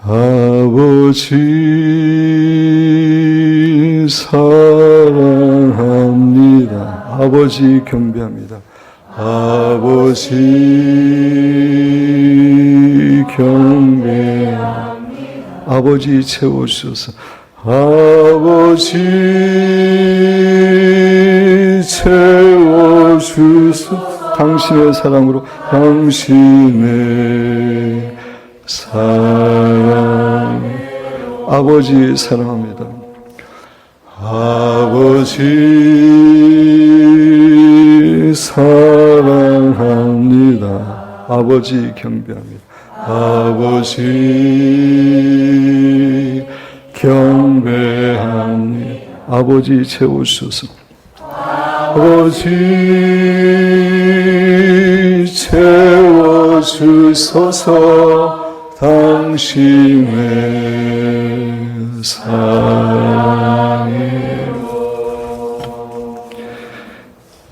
A: 아버지 사랑합니다. 아버지 경배합니다. 아버지 경배합니다. 아버지 채워주셔서 아버지 채워주소서. 당신의 사랑으로 당신의 사랑. 아버지 사랑합니다. 아버지 사랑합니다. 아버지 경배합니다. 아버지 경배합니다. 아버지 채워주소서. 아버지 채워주소서. 당신의 사랑에.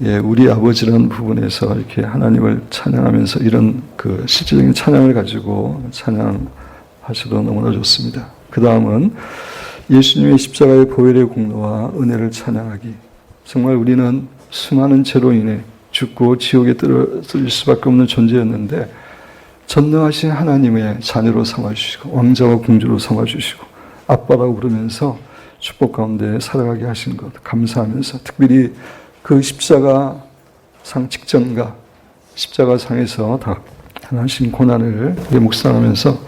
A: 예, 우리 아버지라는 부분에서 이렇게 하나님을 찬양하면서 이런 그 실질적인 찬양을 가지고 찬양하셔도 너무나 좋습니다. 그 다음은 예수님의 십자가의 보혈의 공로와 은혜를 찬양하기. 정말 우리는 수많은 죄로 인해 죽고 지옥에 떨어질 수밖에 없는 존재였는데 전능하신 하나님의 자녀로 삼아주시고 왕자와 공주로 삼아주시고 아빠라고 부르면서 축복 가운데 살아가게 하신 것 감사하면서 특별히 그 십자가 상 직전과 십자가 상에서 당하신 고난을 묵상하면서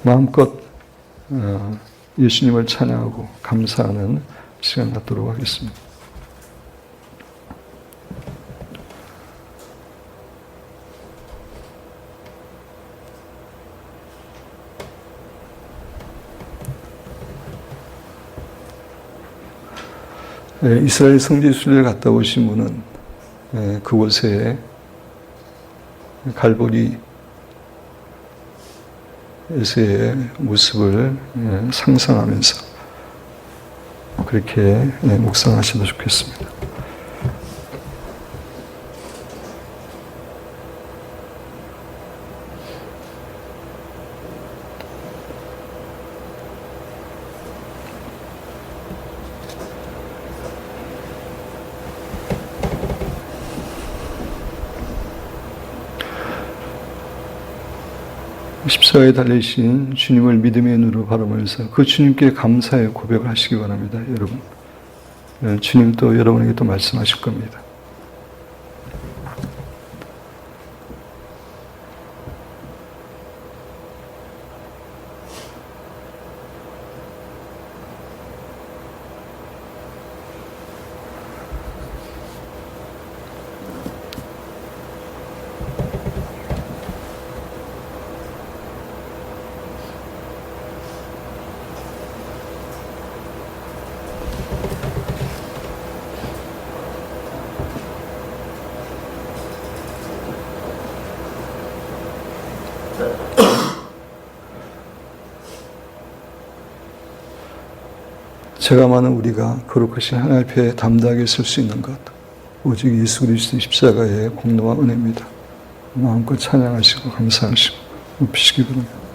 A: 마음껏 예수님을 찬양하고 감사하는 시간 갖도록 하겠습니다. 이스라엘 성지 순례를 갔다 오신 분은 그곳에 갈보리에서의 모습을 상상하면서 그렇게 묵상하셔도 좋겠습니다. 십자가에 달리신 주님을 믿음의 눈으로 바라보면서 그 주님께 감사의 고백을 하시기 바랍니다. 여러분, 주님 또 여러분에게 또 말씀하실 겁니다. 죄가 많은 우리가 거룩하신 하나님 앞에 담대하게 설 수 있는 것, 오직 예수 그리스도의 십자가의 공로와 은혜입니다. 마음껏 찬양하시고 감사하시고 높이시기 바랍니다.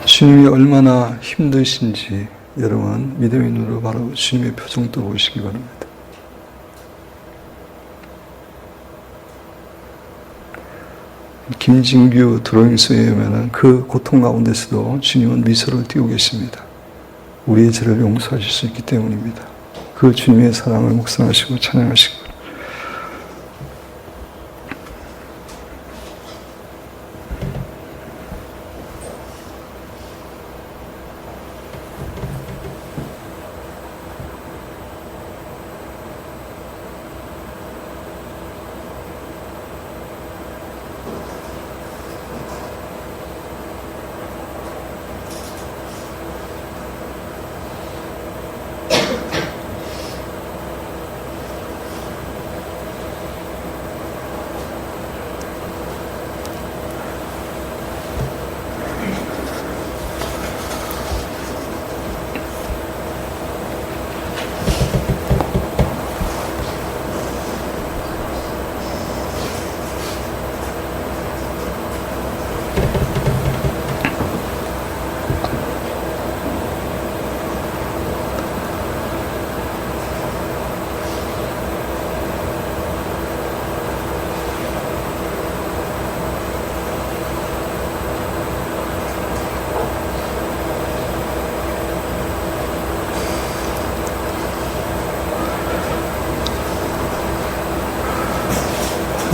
A: 주님이 얼마나 힘드신지 여러분 믿음의 눈으로 바로 주님의 표정도 보시기 바랍니다. 김진규 드로잉스에 의하면 그 고통 가운데서도 주님은 미소를 띄우고 계십니다. 우리의 죄를 용서하실 수 있기 때문입니다. 그 주님의 사랑을 묵상하시고 찬양하시고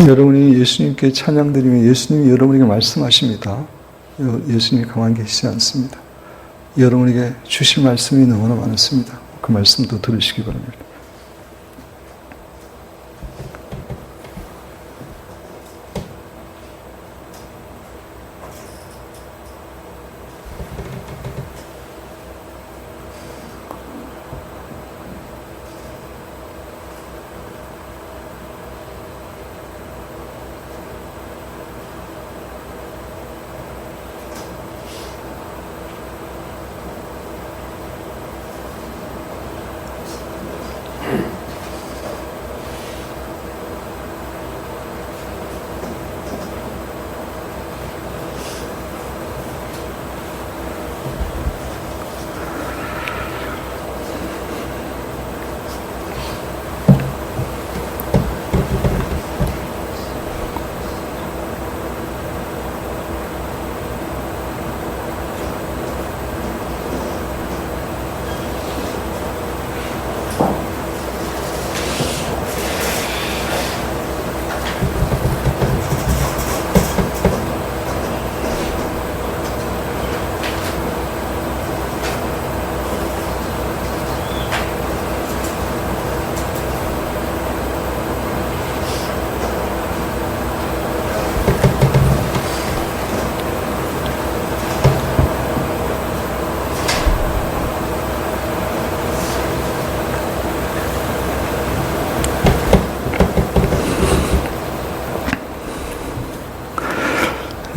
A: 여러분이 예수님께 찬양드리면 예수님이 여러분에게 말씀하십니다. 예수님이 가만히 계시지 않습니다. 여러분에게 주실 말씀이 너무나 많습니다. 그 말씀도 들으시기 바랍니다.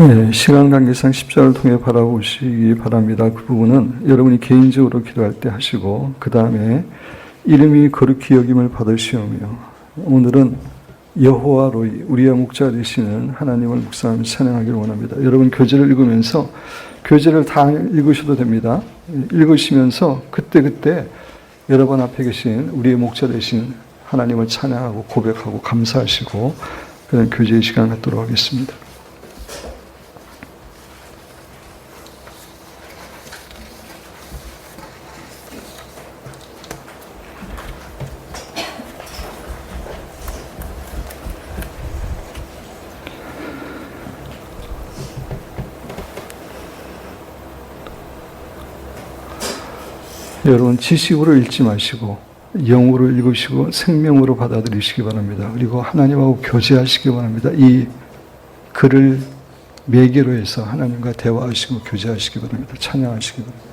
A: 네, 시간 관계상 십자를 통해 바라보시기 바랍니다. 그 부분은 여러분이 개인적으로 기도할 때 하시고 그 다음에 이름이 거룩히 여김을 받으시오며 오늘은 여호와로 우리의 목자 되시는 하나님을 묵상하며 찬양하기를 원합니다. 여러분 교제를 읽으면서 교제를 다 읽으셔도 됩니다. 읽으시면서 그때그때 여러분 앞에 계신 우리의 목자 되신 하나님을 찬양하고 고백하고 감사하시고 그런 교제의 시간 갖도록 하겠습니다. 여러분 지식으로 읽지 마시고 영으로 읽으시고 생명으로 받아들이시기 바랍니다. 그리고 하나님하고 교제하시기 바랍니다. 이 글을 매개로 해서 하나님과 대화하시고 교제하시기 바랍니다. 찬양하시기 바랍니다.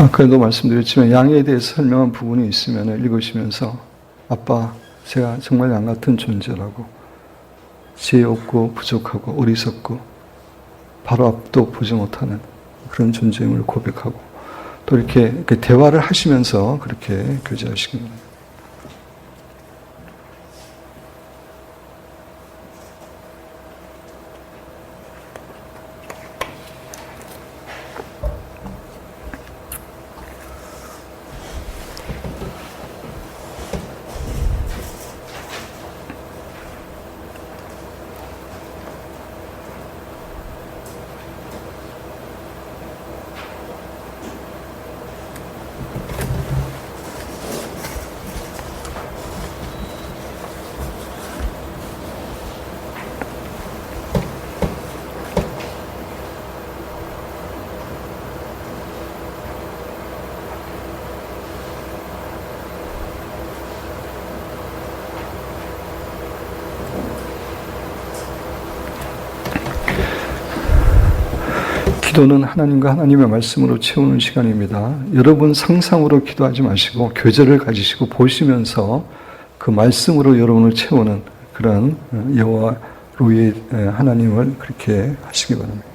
A: 아까도 말씀드렸지만 양에 대해서 설명한 부분이 있으면 읽으시면서 아빠, 제가 정말 양 같은 존재라고 지혜 없고 부족하고 어리석고 바로 앞도 보지 못하는 그런 존재임을 고백하고 또 이렇게 대화를 하시면서 그렇게 교제하시기 바랍니다. 기도는 하나님과 하나님의 말씀으로 채우는 시간입니다. 여러분 상상으로 기도하지 마시고 교제를 가지시고 보시면서 그 말씀으로 여러분을 채우는 그런 여호와 로이의 하나님을 그렇게 하시기 바랍니다.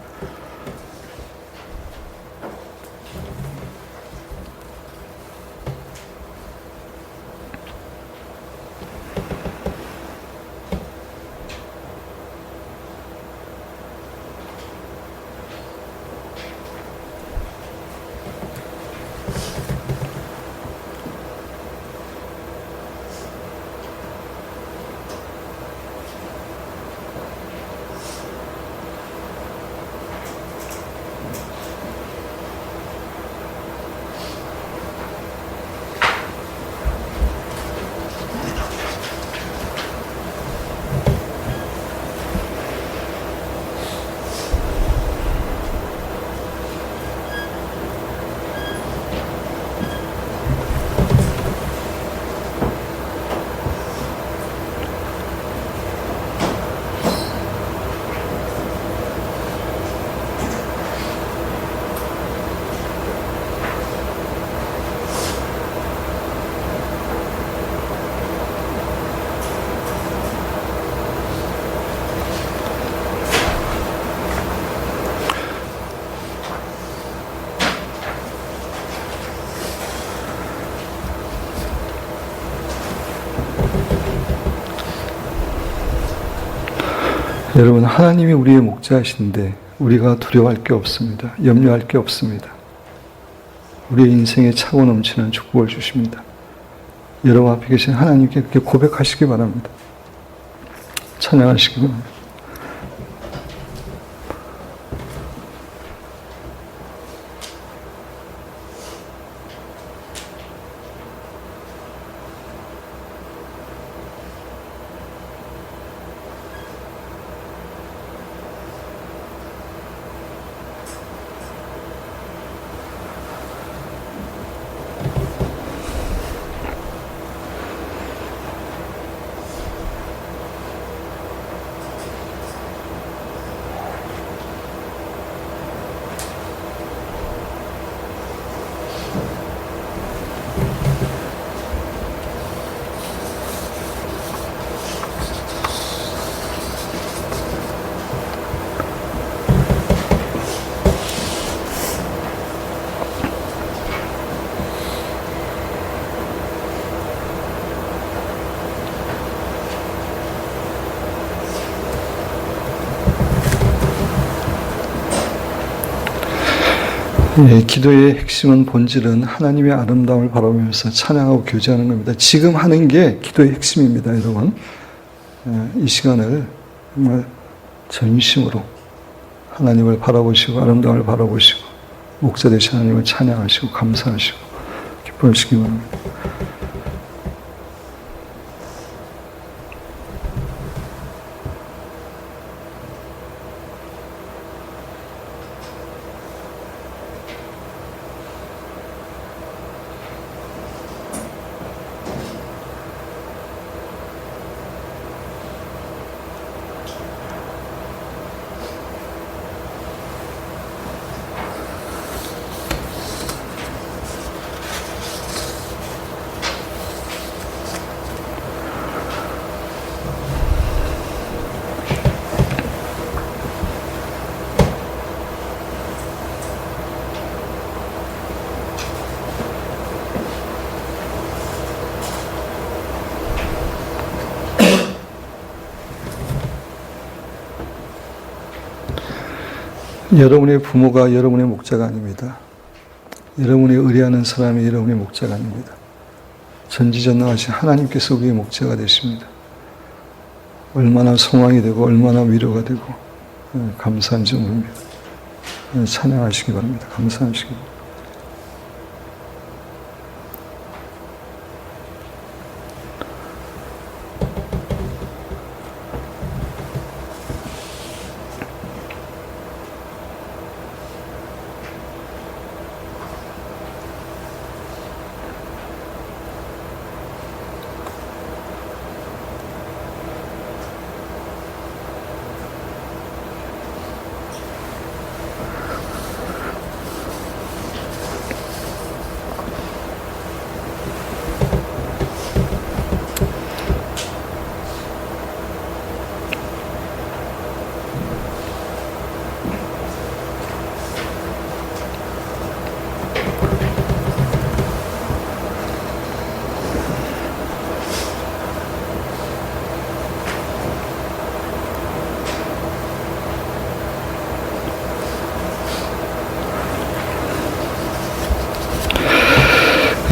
A: 여러분, 하나님이 우리의 목자이신데 우리가 두려워할 게 없습니다. 염려할 게 없습니다. 우리의 인생에 차고 넘치는 축복을 주십니다. 여러분 앞에 계신 하나님께 그렇게 고백하시기 바랍니다. 찬양하시기 바랍니다. 기도의 핵심은 본질은 하나님의 아름다움을 바라보면서 찬양하고 교제하는 겁니다. 지금 하는 게 기도의 핵심입니다, 여러분. 이 시간을 정말 전심으로 하나님을 바라보시고 아름다움을 바라보시고 목자 되신 하나님을 찬양하시고 감사하시고 기뻐하시기 바랍니다. 여러분의 부모가 여러분의 목자가 아닙니다. 여러분이 의뢰하는 사람이 여러분의 목자가 아닙니다. 전지전능하신 하나님께서 우리의 목자가 되십니다. 얼마나 소망이 되고 얼마나 위로가 되고 감사한 점입니다. 찬양하시기 바랍니다. 감사하시기 바랍니다.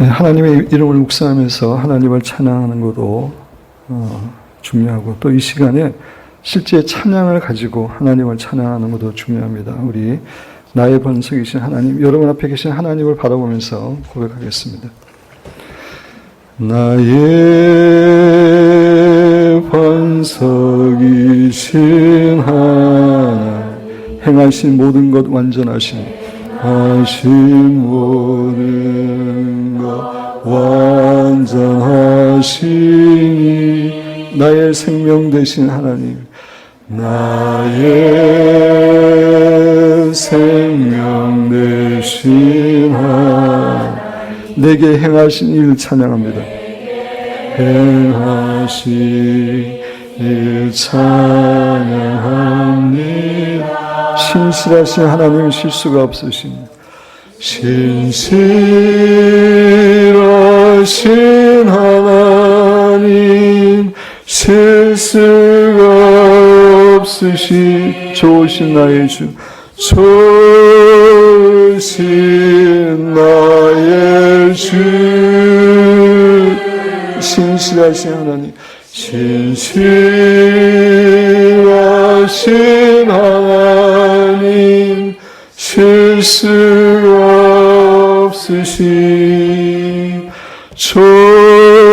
A: 하나님의 이름을 묵상하면서 하나님을 찬양하는 것도 중요하고 또 이 시간에 실제 찬양을 가지고 하나님을 찬양하는 것도 중요합니다. 우리 나의 번석이신 하나님, 여러분 앞에 계신 하나님을 바라보면서 고백하겠습니다. 나의 번석이신 하나님, 행하신 모든 것 완전하신 하신 모든 것 완전하시니 나의 생명 되신 하나님, 나의 생명 되신 하나님, 내게 행하신 일 찬양합니다. 행하신 일 찬양합니다. 신실하신 하나님, 실수가 없으신 신실하신 하나님, 실수가 없으신 좋으신 나의 주, 좋으신 나의 주, 신실하신 하나님, 신실하신 하나님, 실수가 없으신 좋으신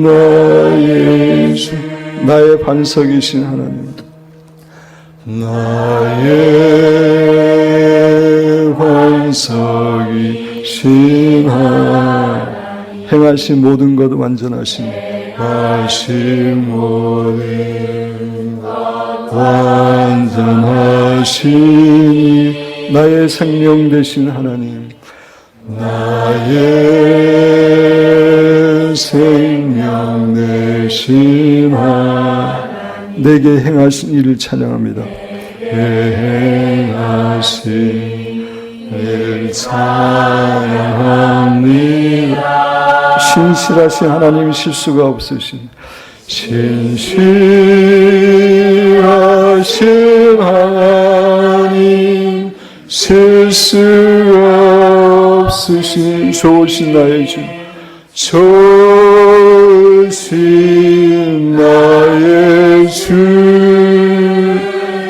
A: 나의 주, 나의 반석이신 하나님, 나의 반석이신 하나님, 행하신 모든 것 완전하신 하신 모든 것 완전하시니 나의 생명 되신 하나님, 나의 생명 되신 하나님, 내게 행하신 일을 찬양합니다. 행하신 일 찬양합니다. 신실하신 하나님, 실수가 없으신 신실하신 하나님, 실수가 없으신 좋으신 나의 주, 좋으신 나의 주,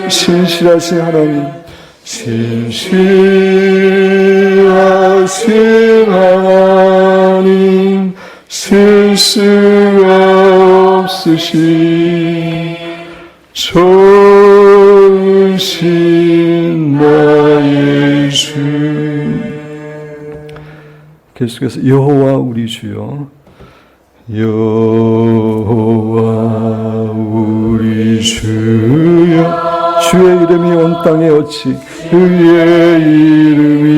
A: 신실하신 하나님, 신실하신 하나님, 실수가 없으신 좋으신 나의 주. 계속해서 여호와 우리 주여, 여호와 우리 주여, 주의 이름이 온 땅에 어찌 그의 이름이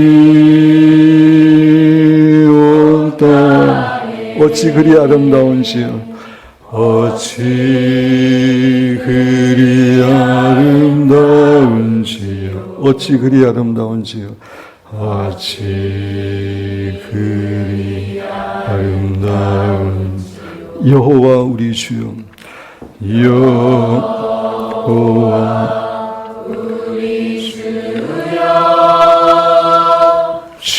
A: 온 땅 어찌 그리 아름다운지요, 어찌 그리 아름다운지요, 어찌 그리 아름다운지요, 어찌 그리 아름다운 여호와 우리 주여, 여호와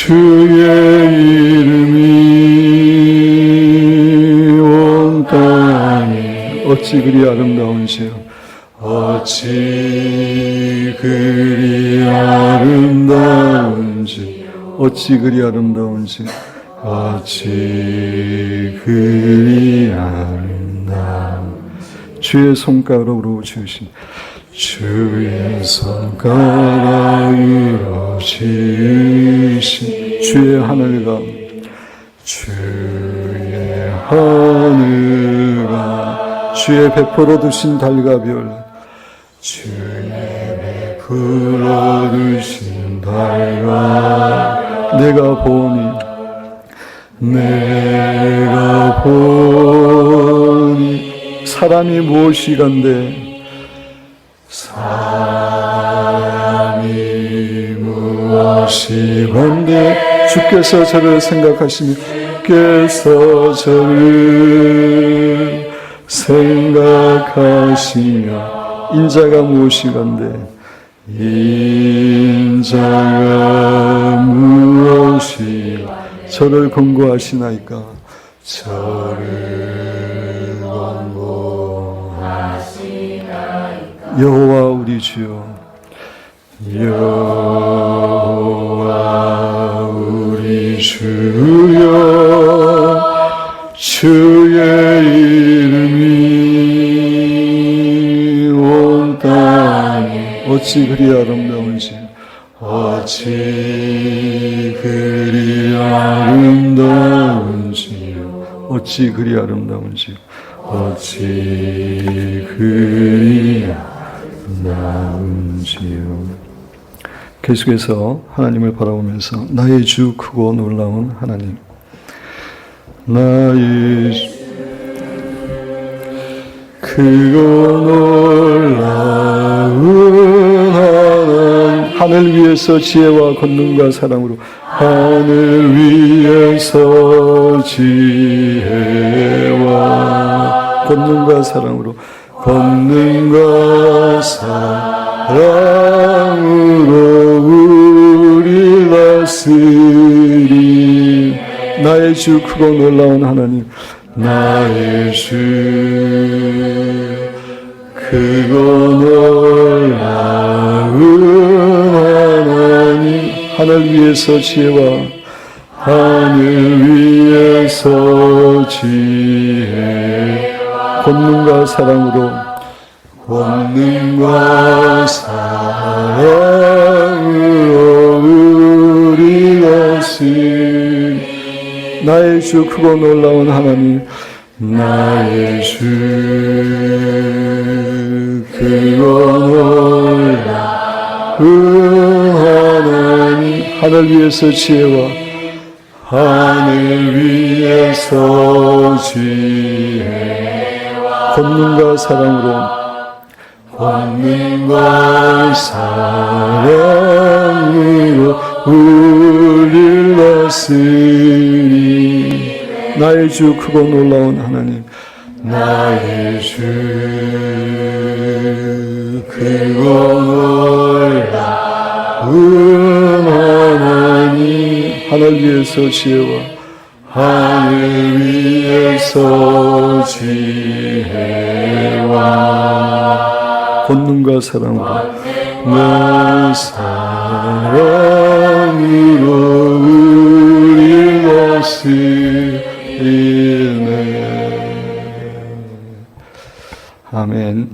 A: 주의 이름이 온 땅에 어찌 그리 아름다운지요. 어찌 그리 아름다운지, 어찌 그리 아름다운지, 어찌 그리 아름다운 주의 손가락으로 지으신, 주의 손가락으로 지으신 주의 하늘과 주의 하늘과 주의 베풀어 두신 달과 별, 주의 베풀어 두신 달과 내가 보니 사람이 무엇이간데 주께서 저를 생각하시며 주께서 저를 생각하시며 인자가 무엇이간데 인자가 무엇이 저를 권고하시나이까 저를 권고하시나이까 여호와 우리 주여 여호와 우리 주여 주의 이름이 온 땅에 어찌 그리 아름다운지 어찌 그리 아름다운지요 어찌 그리 아름다운지요 어찌 그리 아름다운지요. 계속해서 하나님을 바라보면서 나의 주 크고 놀라운 하나님 나의 주 크고 놀라운 하나님 하늘 위에서 지혜와 권능과 사랑으로 하늘 위에서 지혜와 권능과 사랑으로 권능과 사랑으로 우리 다스리 나의 주 크고 놀라운 하나님 나의 주 크고 놀라운 하나님 하늘 위에서 지혜와 하늘 위에서 지혜 권능과 사랑으로 권능과 사랑으로 우리 다스리 나의 주 크고 놀라운 하나님 나의 주 크고 놀라운 하나님 하늘 위에서 지혜와 하늘 위에서 지혜와 권능과 사랑으로 권능과 사랑으로 우리를 다스리 나의 주 크고 놀라운 하나님 나의 주 크고 놀라운 하나님 하늘 위에서 지혜와 하늘 위에서 지혜와 권능과 사랑으로 내 사랑으로 우리 다스리네. 아멘.